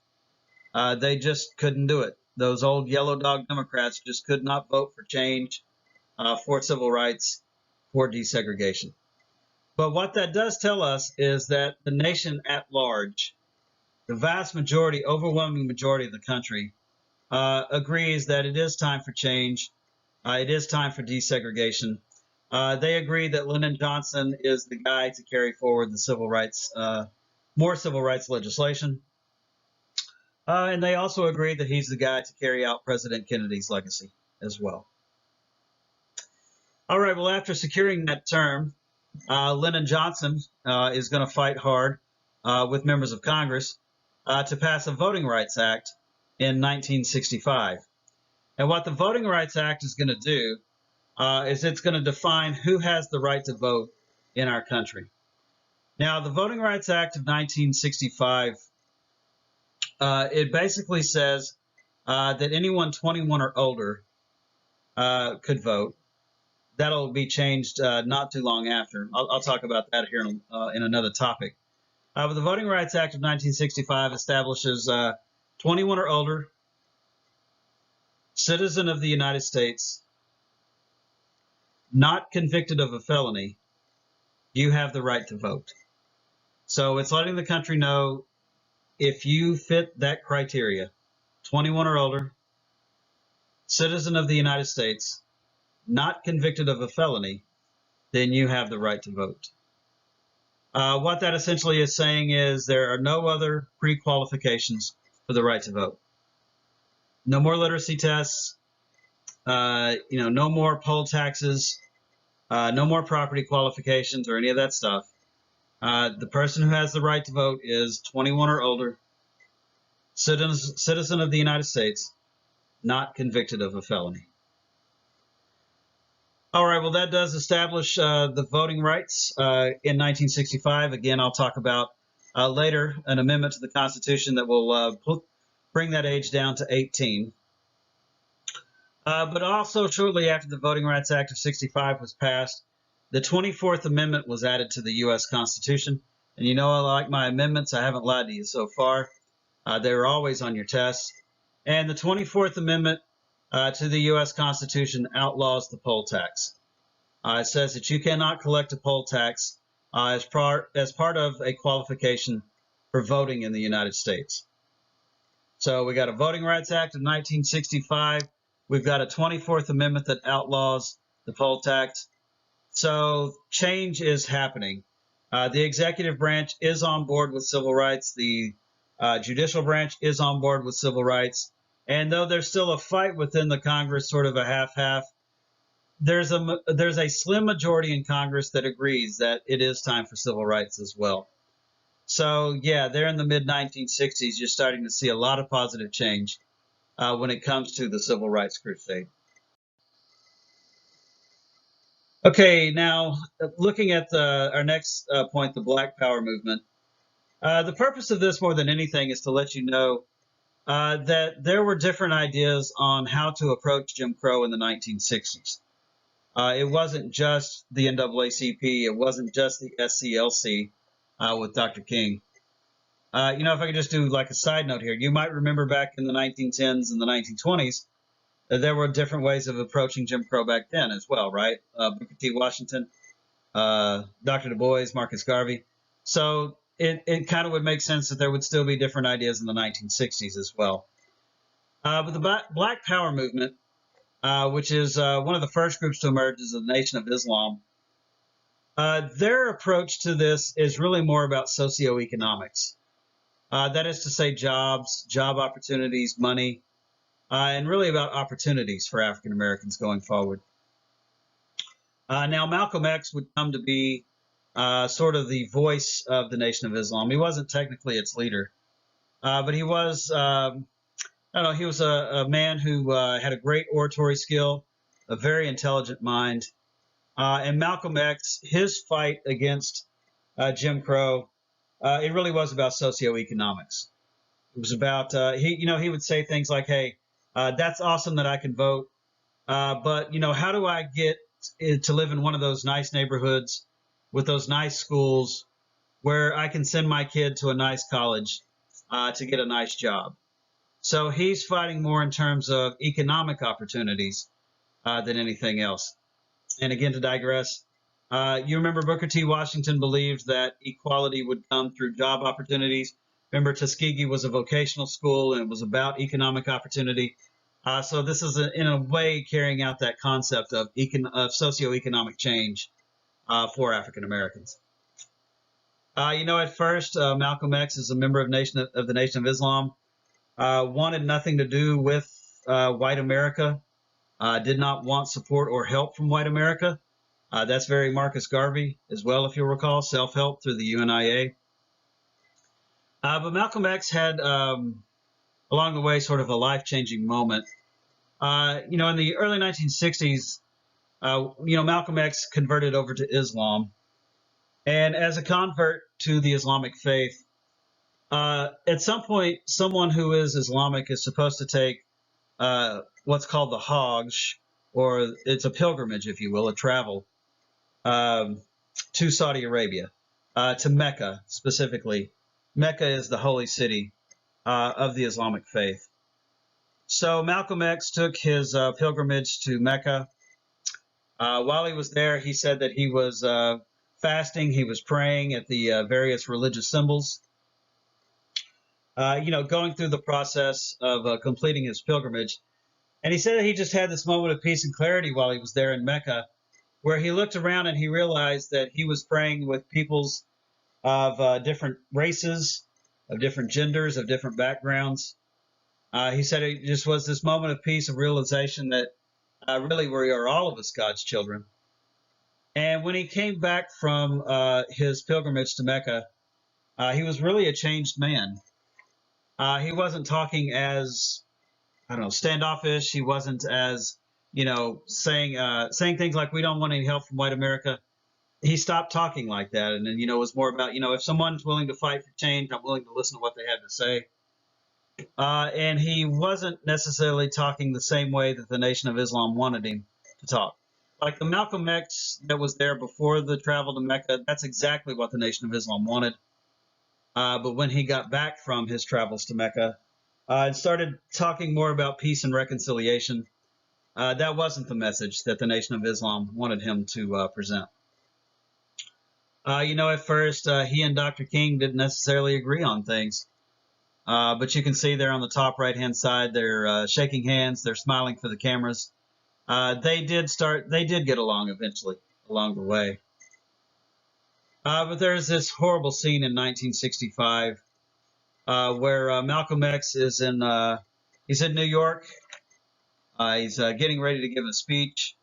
They just couldn't do it. Those old yellow dog Democrats just could not vote for change, for civil rights, for desegregation. But what that does tell us is that the nation at large, the vast majority, overwhelming majority of the country, agrees that it is time for change. It is time for desegregation. They agree that Lyndon Johnson is the guy to carry forward the civil rights, more civil rights legislation. And they also agree that he's the guy to carry out President Kennedy's legacy as well. All right, well, after securing that term, Lyndon Johnson is going to fight hard with members of Congress to pass a Voting Rights Act in 1965. And what the Voting Rights Act is going to do is it's going to define who has the right to vote in our country. Now, the Voting Rights Act of 1965, it basically says that anyone 21 or older could vote. That'll be changed not too long after. I'll talk about that here in another topic. But the Voting Rights Act of 1965 establishes 21 or older, citizen of the United States, not convicted of a felony, you have the right to vote. So it's letting the country know if you fit that criteria, 21 or older, citizen of the United States, not convicted of a felony, then you have the right to vote. What that essentially is saying is there are no other pre-qualifications for the right to vote. No more literacy tests, no more poll taxes, no more property qualifications or any of that stuff. The person who has the right to vote is 21 or older, citizen of the United States, not convicted of a felony. All right, well, that does establish the voting rights in 1965. Again, I'll talk about later an amendment to the Constitution that will bring that age down to 18. But also, shortly after the Voting Rights Act of 65 was passed, the 24th Amendment was added to the U.S. Constitution. And you know I like my amendments. I haven't lied to you so far. They were always on your tests. And the 24th Amendment to the U.S. Constitution outlaws the poll tax. It says that you cannot collect a poll tax as part of a qualification for voting in the United States. So we got a Voting Rights Act of 1965. We've got a 24th Amendment that outlaws the poll tax. So change is happening. The executive branch is on board with civil rights. The judicial branch is on board with civil rights. And though there's still a fight within the Congress, sort of a half-half, there's a slim majority in Congress that agrees that it is time for civil rights as well. So yeah, there in the mid-1960s, you're starting to see a lot of positive change when it comes to the civil rights crusade. Okay, now looking at our next point, the Black Power movement. The purpose of this more than anything is to let you know that there were different ideas on how to approach Jim Crow in the 1960s. It wasn't just the NAACP. It wasn't just the SCLC with Dr. King. If I could just do like a side note here, you might remember back in the 1910s and the 1920s, there were different ways of approaching Jim Crow back then as well, right? Booker T. Washington, Dr. Du Bois, Marcus Garvey. So it kind of would make sense that there would still be different ideas in the 1960s as well. But the Black Power movement, which is one of the first groups to emerge as the Nation of Islam, Their approach to this is really more about socioeconomics. That is to say, jobs, job opportunities, money, and really about opportunities for African Americans going forward. Now, Malcolm X would come to be sort of the voice of the Nation of Islam. He wasn't technically its leader, but he was, I don't know, he was a man who had a great oratory skill, a very intelligent mind. And Malcolm X, his fight against Jim Crow, it really was about socioeconomics. It was about he would say things like, "Hey, that's awesome that I can vote, but how do I get to live in one of those nice neighborhoods with those nice schools where I can send my kid to a nice college to get a nice job?" So he's fighting more in terms of economic opportunities than anything else. And again, to digress, you remember Booker T. Washington believed that equality would come through job opportunities. Remember, Tuskegee was a vocational school and it was about economic opportunity. So this is, in a way, carrying out that concept of socioeconomic change for African Americans. At first, Malcolm X, as a member of the Nation of Islam, wanted nothing to do with white America, did not want support or help from white America. That's very Marcus Garvey as well, if you'll recall, self-help through the UNIA. But Malcolm X had, along the way, sort of a life-changing moment. In the early 1960s, Malcolm X converted over to Islam. And as a convert to the Islamic faith, at some point, someone who is Islamic is supposed to take what's called the Hajj, or it's a pilgrimage, if you will, a travel to Saudi Arabia, to Mecca specifically. Mecca is the holy city of the Islamic faith. So Malcolm X took his pilgrimage to Mecca. While he was there, he said that he was fasting, he was praying at the various religious symbols. Going through the process of completing his pilgrimage. And he said that he just had this moment of peace and clarity while he was there in Mecca, where he looked around and he realized that he was praying with peoples of different races, of different genders, of different backgrounds. He said it just was this moment of peace, of realization that really we are all of us God's children. And when he came back from his pilgrimage to Mecca, he was really a changed man. He wasn't talking as, standoffish. He wasn't as, saying things like, we don't want any help from white America. He stopped talking like that. And then, it was more about, if someone's willing to fight for change, I'm willing to listen to what they have to say. And he wasn't necessarily talking the same way that the Nation of Islam wanted him to talk. Like the Malcolm X that was there before the travel to Mecca, that's exactly what the Nation of Islam wanted. But when he got back from his travels to Mecca and started talking more about peace and reconciliation, that wasn't the message that the Nation of Islam wanted him to present. At first, he and Dr. King didn't necessarily agree on things. But you can see there on the top right-hand side, they're shaking hands, they're smiling for the cameras. They did get along eventually along the way. But there's this horrible scene in 1965 where Malcolm X is he's in New York. He's getting ready to give a speech,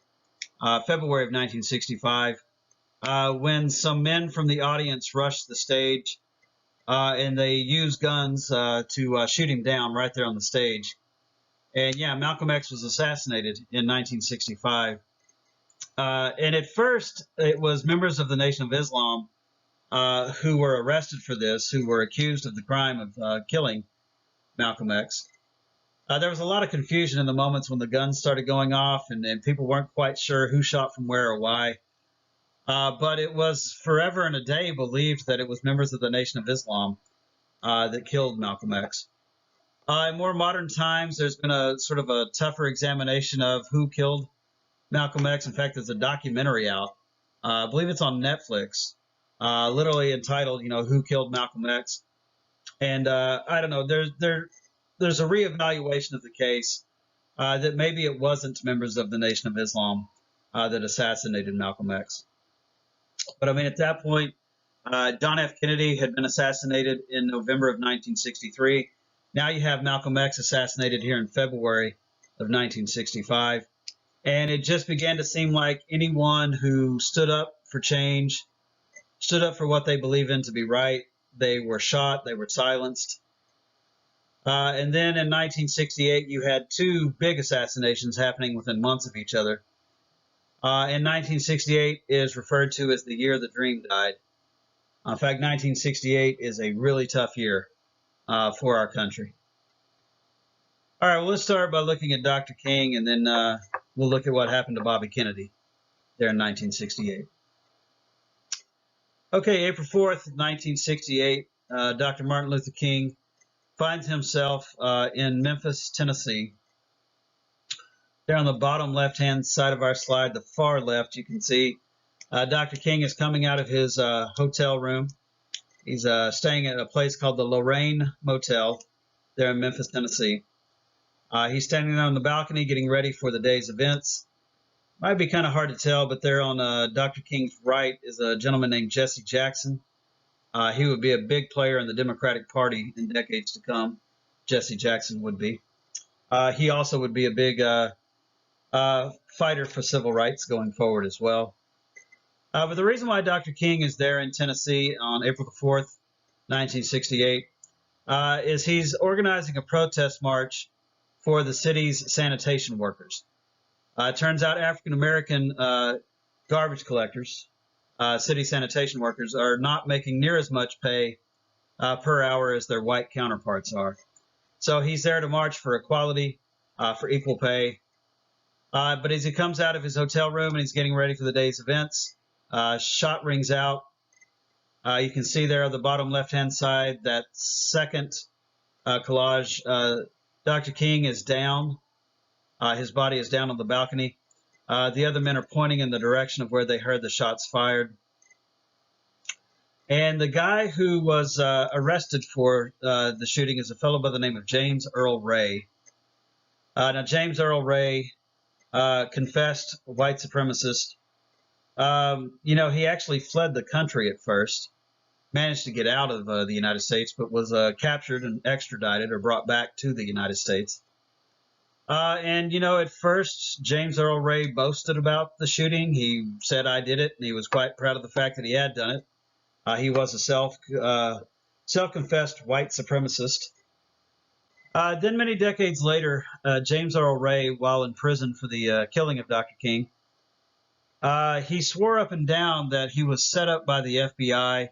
February of 1965, when some men from the audience rush the stage and they use guns to shoot him down right there on the stage. And yeah, Malcolm X was assassinated in 1965. And at first, it was members of the Nation of Islam who were arrested for this, who were accused of the crime of killing Malcolm X. There was a lot of confusion in the moments when the guns started going off, and people weren't quite sure who shot from where or why. But it was forever and a day believed that it was members of the Nation of Islam that killed Malcolm X. In more modern times, there's been a sort of a tougher examination of who killed Malcolm X. In fact, there's a documentary out. I believe it's on Netflix, literally entitled, Who Killed Malcolm X? And I don't know, there's a reevaluation of the case that maybe it wasn't members of the Nation of Islam that assassinated Malcolm X. But I mean, at that point, John F. Kennedy had been assassinated in November of 1963. Now you have Malcolm X assassinated here in February of 1965. And it just began to seem like anyone who stood up for change, stood up for what they believe in to be right, they were shot, they were silenced. And then in 1968, you had two big assassinations happening within months of each other. In 1968 is referred to as the year the dream died. In fact, 1968 is a really tough year for our country. All right, well, let's start by looking at Dr. King, and then we'll look at what happened to Bobby Kennedy there in 1968. Okay, April 4th, 1968, Dr. Martin Luther King finds himself in Memphis, Tennessee. There on the bottom left-hand side of our slide, the far left, you can see Dr. King is coming out of his hotel room. He's staying at a place called the Lorraine Motel there in Memphis, Tennessee. He's standing there on the balcony getting ready for the day's events. Might be kind of hard to tell, but there on Dr. King's right is a gentleman named Jesse Jackson. He would be a big player in the Democratic Party in decades to come. Jesse Jackson would be. He also would be a big fighter for civil rights going forward as well. But the reason why Dr. King is there in Tennessee on April the 4th, 1968, is he's organizing a protest march for the city's sanitation workers. It turns out African-American garbage collectors, city sanitation workers, are not making near as much pay per hour as their white counterparts are. So he's there to march for equality, for equal pay. But as he comes out of his hotel room and he's getting ready for the day's events, shot rings out. You can see there on the bottom left-hand side, that second collage, Dr. King is down. His body is down on the balcony. The other men are pointing in the direction of where they heard the shots fired. And the guy who was arrested for the shooting is a fellow by the name of James Earl Ray. Now, James Earl Ray confessed white supremacist. He actually fled the country at first, managed to get out of the United States, but was captured and extradited or brought back to the United States. At first, James Earl Ray boasted about the shooting. He said, "I did it," and he was quite proud of the fact that he had done it. He was a self-confessed white supremacist. Then many decades later, James Earl Ray, while in prison for the killing of Dr. King, he swore up and down that he was set up by the FBI.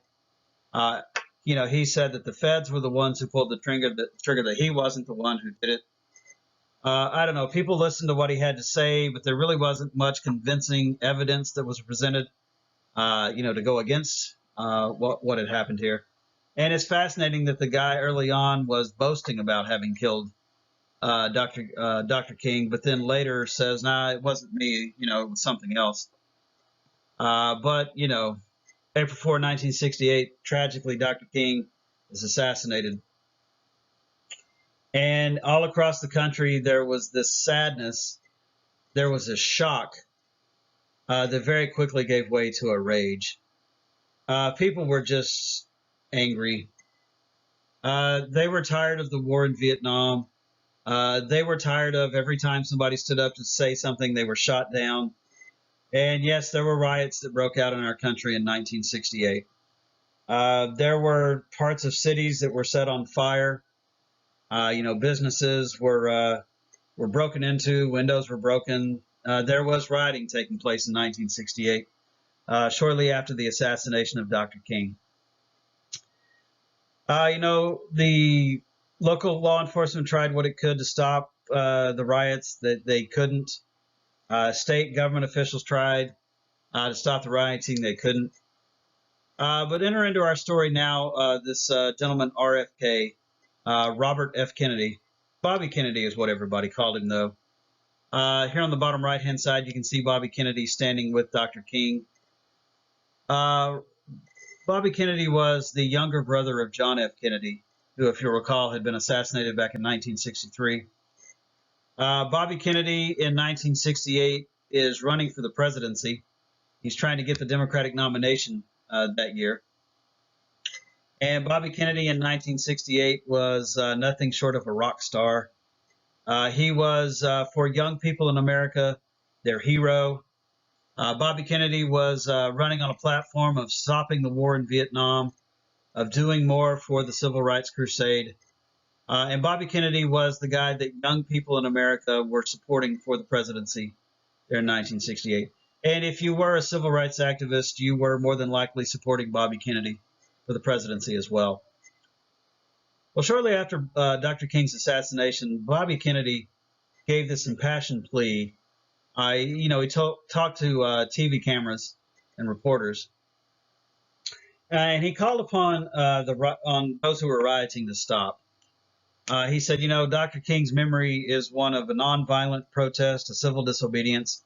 He said that the feds were the ones who pulled the trigger, that he wasn't the one who did it. I don't know. People listened to what he had to say, but there really wasn't much convincing evidence that was presented, to go against what had happened here. And it's fascinating that the guy early on was boasting about having killed Dr. King, but then later says, "Nah, it wasn't me. It was something else." But April 4, 1968, tragically, Dr. King is assassinated. And all across the country, there was this sadness, there was a shock that very quickly gave way to a rage. People were just angry. They were tired of the war in Vietnam. They were tired of every time somebody stood up to say something, they were shot down. And yes, there were riots that broke out in our country in 1968. There were parts of cities that were set on fire. Businesses were broken into, windows were broken. There was rioting taking place in 1968, shortly after the assassination of Dr. King. The local law enforcement tried what it could to stop the riots. That they couldn't. State government officials tried to stop the rioting. They couldn't. But enter into our story now, this gentleman, RFK, Robert F. Kennedy. Bobby Kennedy is what everybody called him, though. Here on the bottom right-hand side, you can see Bobby Kennedy standing with Dr. King. Bobby Kennedy was the younger brother of John F. Kennedy, who, if you'll recall, had been assassinated back in 1963. Bobby Kennedy in 1968 is running for the presidency. He's trying to get the Democratic nomination that year. And Bobby Kennedy in 1968 was nothing short of a rock star. He was, for young people in America, their hero. Bobby Kennedy was running on a platform of stopping the war in Vietnam, of doing more for the Civil Rights Crusade. And Bobby Kennedy was the guy that young people in America were supporting for the presidency there in 1968. And if you were a civil rights activist, you were more than likely supporting Bobby Kennedy for the presidency as well. Well, shortly after Dr. King's assassination, Bobby Kennedy gave this impassioned plea. He talked to TV cameras and reporters, and he called upon on those who were rioting to stop. He said, Dr. King's memory is one of a nonviolent protest, a civil disobedience.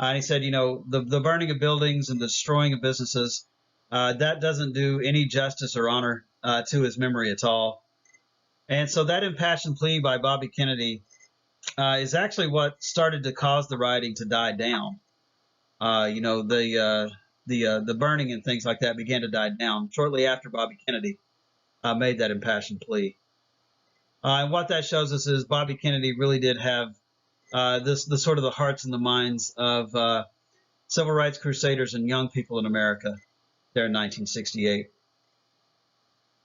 And he said, the burning of buildings and the destroying of businesses, that doesn't do any justice or honor to his memory at all. And so that impassioned plea by Bobby Kennedy is actually what started to cause the rioting to die down. The burning and things like that began to die down shortly after Bobby Kennedy made that impassioned plea. And what that shows us is Bobby Kennedy really did have the sort of the hearts and the minds of civil rights crusaders and young people in America there in 1968.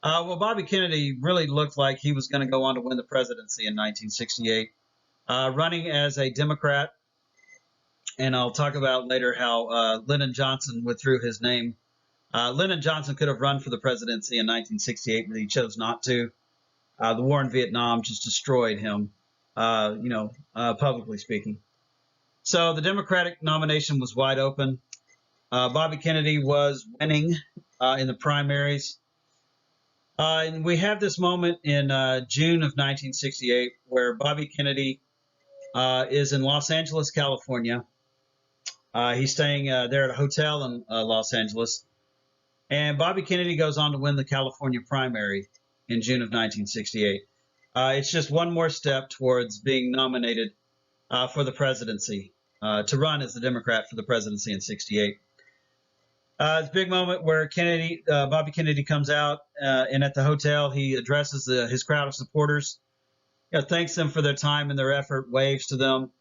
Well, Bobby Kennedy really looked like he was going to go on to win the presidency in 1968, running as a Democrat. And I'll talk about later how Lyndon Johnson withdrew his name. Lyndon Johnson could have run for the presidency in 1968, but he chose not to. The war in Vietnam just destroyed him, publicly speaking. So the Democratic nomination was wide open. Bobby Kennedy was winning in the primaries. And we have this moment in June of 1968 where Bobby Kennedy is in Los Angeles, California. He's staying there at a hotel in Los Angeles. And Bobby Kennedy goes on to win the California primary in June of 1968. It's just one more step towards being nominated for the presidency, to run as the Democrat for the presidency in 68. It's a big moment where Bobby Kennedy comes out, and at the hotel he addresses his crowd of supporters, thanks them for their time and their effort, waves to them.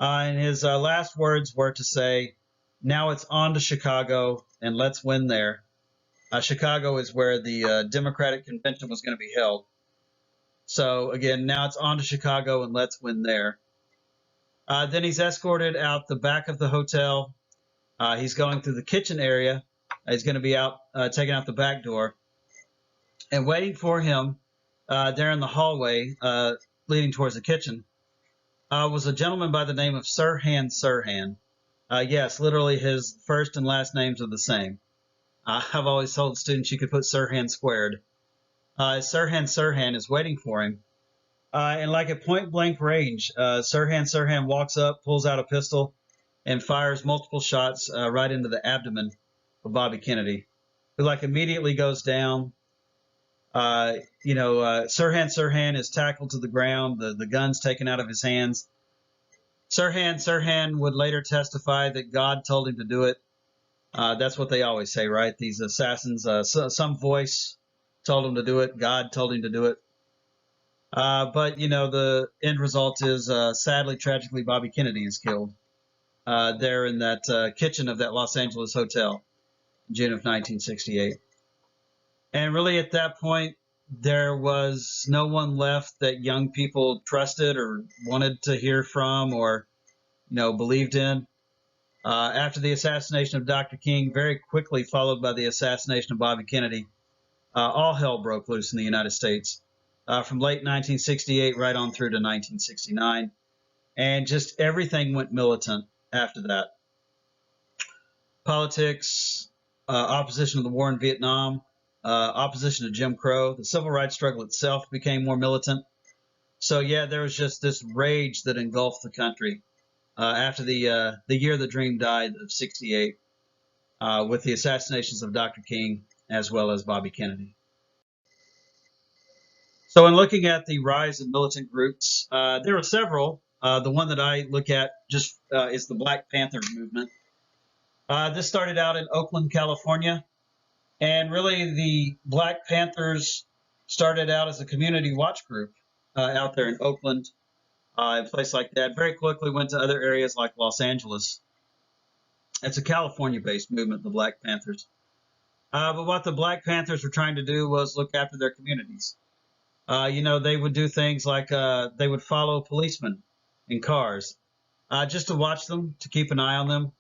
And his last words were to say, "Now it's on to Chicago, and let's win there." Chicago is where the Democratic convention was going to be held. So again, now it's on to Chicago, and let's win there. Then he's escorted out the back of the hotel. He's going through the kitchen area. He's going to be taken out the back door. And waiting for him there in the hallway leading towards the kitchen was a gentleman by the name of Sirhan Sirhan. Yes, literally his first and last names are the same. I've always told students you could put Sirhan squared. Sirhan Sirhan is waiting for him. And like at point blank range, Sirhan Sirhan walks up, pulls out a pistol, and fires multiple shots right into the abdomen of Bobby Kennedy, who immediately goes down. Sirhan Sirhan is tackled to the ground, the gun's taken out of his hands. Sirhan Sirhan would later testify that God told him to do it. That's what they always say, right? These assassins, some voice told him to do it. God told him to do it. But the end result is, sadly, tragically, Bobby Kennedy is killed there in that kitchen of that Los Angeles hotel in June of 1968. And really at that point, there was no one left that young people trusted or wanted to hear from or, believed in. After the assassination of Dr. King, very quickly followed by the assassination of Bobby Kennedy, all hell broke loose in the United States from late 1968 right on through to 1969. And just everything went militant after that. Politics, opposition to the war in Vietnam, opposition to Jim Crow, the civil rights struggle itself became more militant. So yeah, there was just this rage that engulfed the country after the year the dream died of 68, with the assassinations of Dr. King as well as Bobby Kennedy. So in looking at the rise of militant groups, there are several. The one that I look at just is the Black Panther movement. This started out in Oakland, California, and really the Black Panthers started out as a community watch group out there in Oakland, a place like that. Very quickly went to other areas like Los Angeles. It's a California-based movement, the Black Panthers. But what the Black Panthers were trying to do was look after their communities. They would do things like they would follow policemen in cars just to watch them, to keep an eye on them,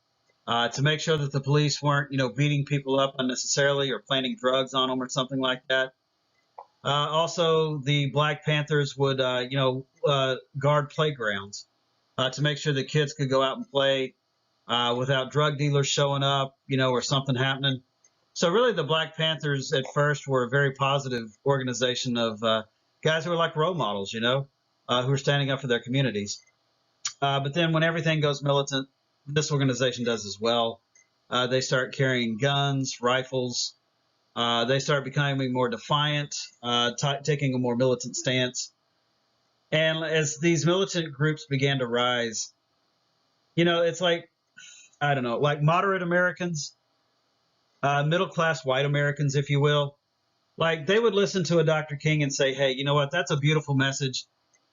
to make sure that the police weren't, beating people up unnecessarily or planting drugs on them or something like that. Also, the Black Panthers would, guard playgrounds to make sure the kids could go out and play without drug dealers showing up, or something happening. So really, the Black Panthers at first were a very positive organization of guys who were like role models, who were standing up for their communities. But then when everything goes militant, this organization does as well. They start carrying guns, rifles. They start becoming more defiant, taking a more militant stance. And as these militant groups began to rise, it's like, I don't know, like moderate Americans, middle class white Americans, if you will, like they would listen to a Dr. King and say, hey, you know what? That's a beautiful message.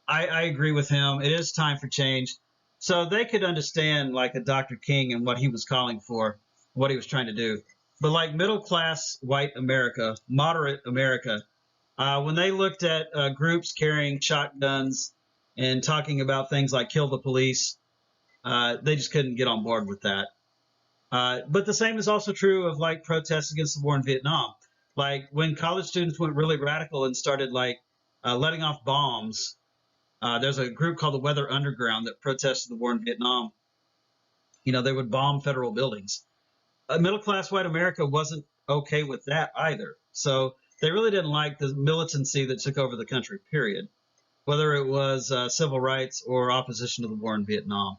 I agree with him. It is time for change. So they could understand like a Dr. King and what he was calling for, what he was trying to do. But like middle class white America, moderate America, when they looked at groups carrying shotguns and talking about things like kill the police, they just couldn't get on board with that. But the same is also true of like protests against the war in Vietnam. Like when college students went really radical and started like letting off bombs. There's a group called the Weather Underground that protested the war in Vietnam. They would bomb federal buildings. Middle class white America wasn't okay with that either. So they really didn't like the militancy that took over the country, period, whether it was civil rights or opposition to the war in Vietnam.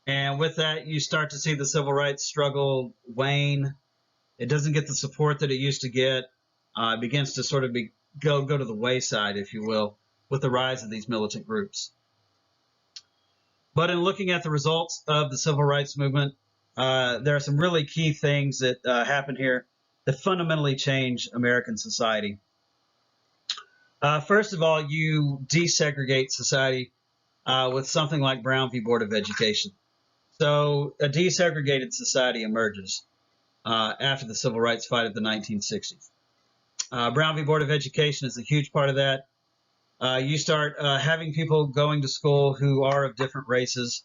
And with that, you start to see the civil rights struggle wane. It doesn't get the support that it used to get. It begins to sort of go to the wayside, if you will, with the rise of these militant groups. But in looking at the results of the civil rights movement, there are some really key things that happen here that fundamentally change American society. First of all, you desegregate society with something like Brown v. Board of Education. So a desegregated society emerges after the civil rights fight of the 1960s. Brown v. Board of Education is a huge part of that. You start having people going to school who are of different races,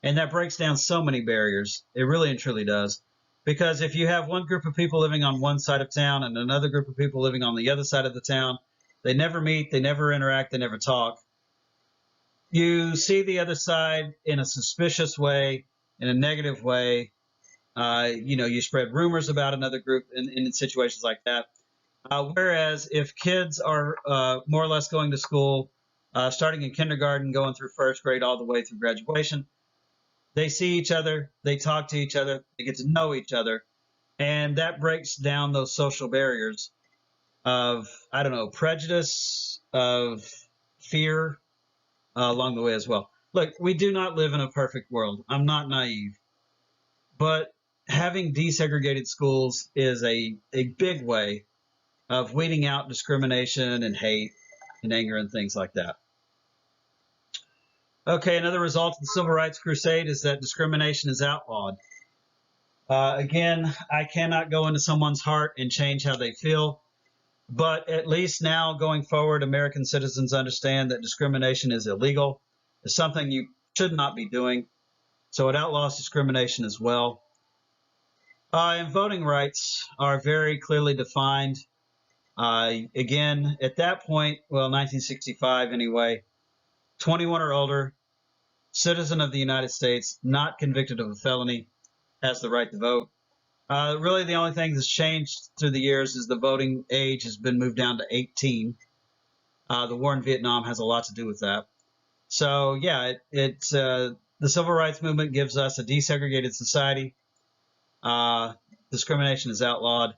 and that breaks down so many barriers. It really and truly does. Because if you have one group of people living on one side of town and another group of people living on the other side of the town, they never meet, they never interact, they never talk. You see the other side in a suspicious way, in a negative way. You spread rumors about another group in situations like that. Whereas if kids are more or less going to school, starting in kindergarten, going through first grade all the way through graduation, they see each other, they talk to each other, they get to know each other, and that breaks down those social barriers of, I don't know, prejudice, of fear along the way as well. Look, we do not live in a perfect world. I'm not naive. But having desegregated schools is a big way of weeding out discrimination and hate and anger and things like that. Okay, another result of the Civil Rights Crusade is that discrimination is outlawed. Again, I cannot go into someone's heart and change how they feel, but at least now going forward, American citizens understand that discrimination is illegal. It's something you should not be doing. So it outlaws discrimination as well. And voting rights are very clearly defined. Again, at that point, well, 1965 anyway, 21 or older, citizen of the United States, not convicted of a felony, has the right to vote. Really, the only thing that's changed through the years is the voting age has been moved down to 18. The war in Vietnam has a lot to do with that. So, yeah, the civil rights movement gives us a desegregated society. Discrimination is outlawed,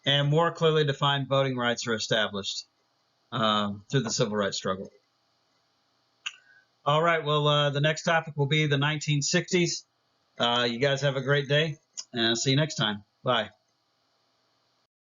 and more clearly defined voting rights are established through the civil rights struggle. All right, well, the next topic will be the 1960s. You guys have a great day. and see you next time. Bye.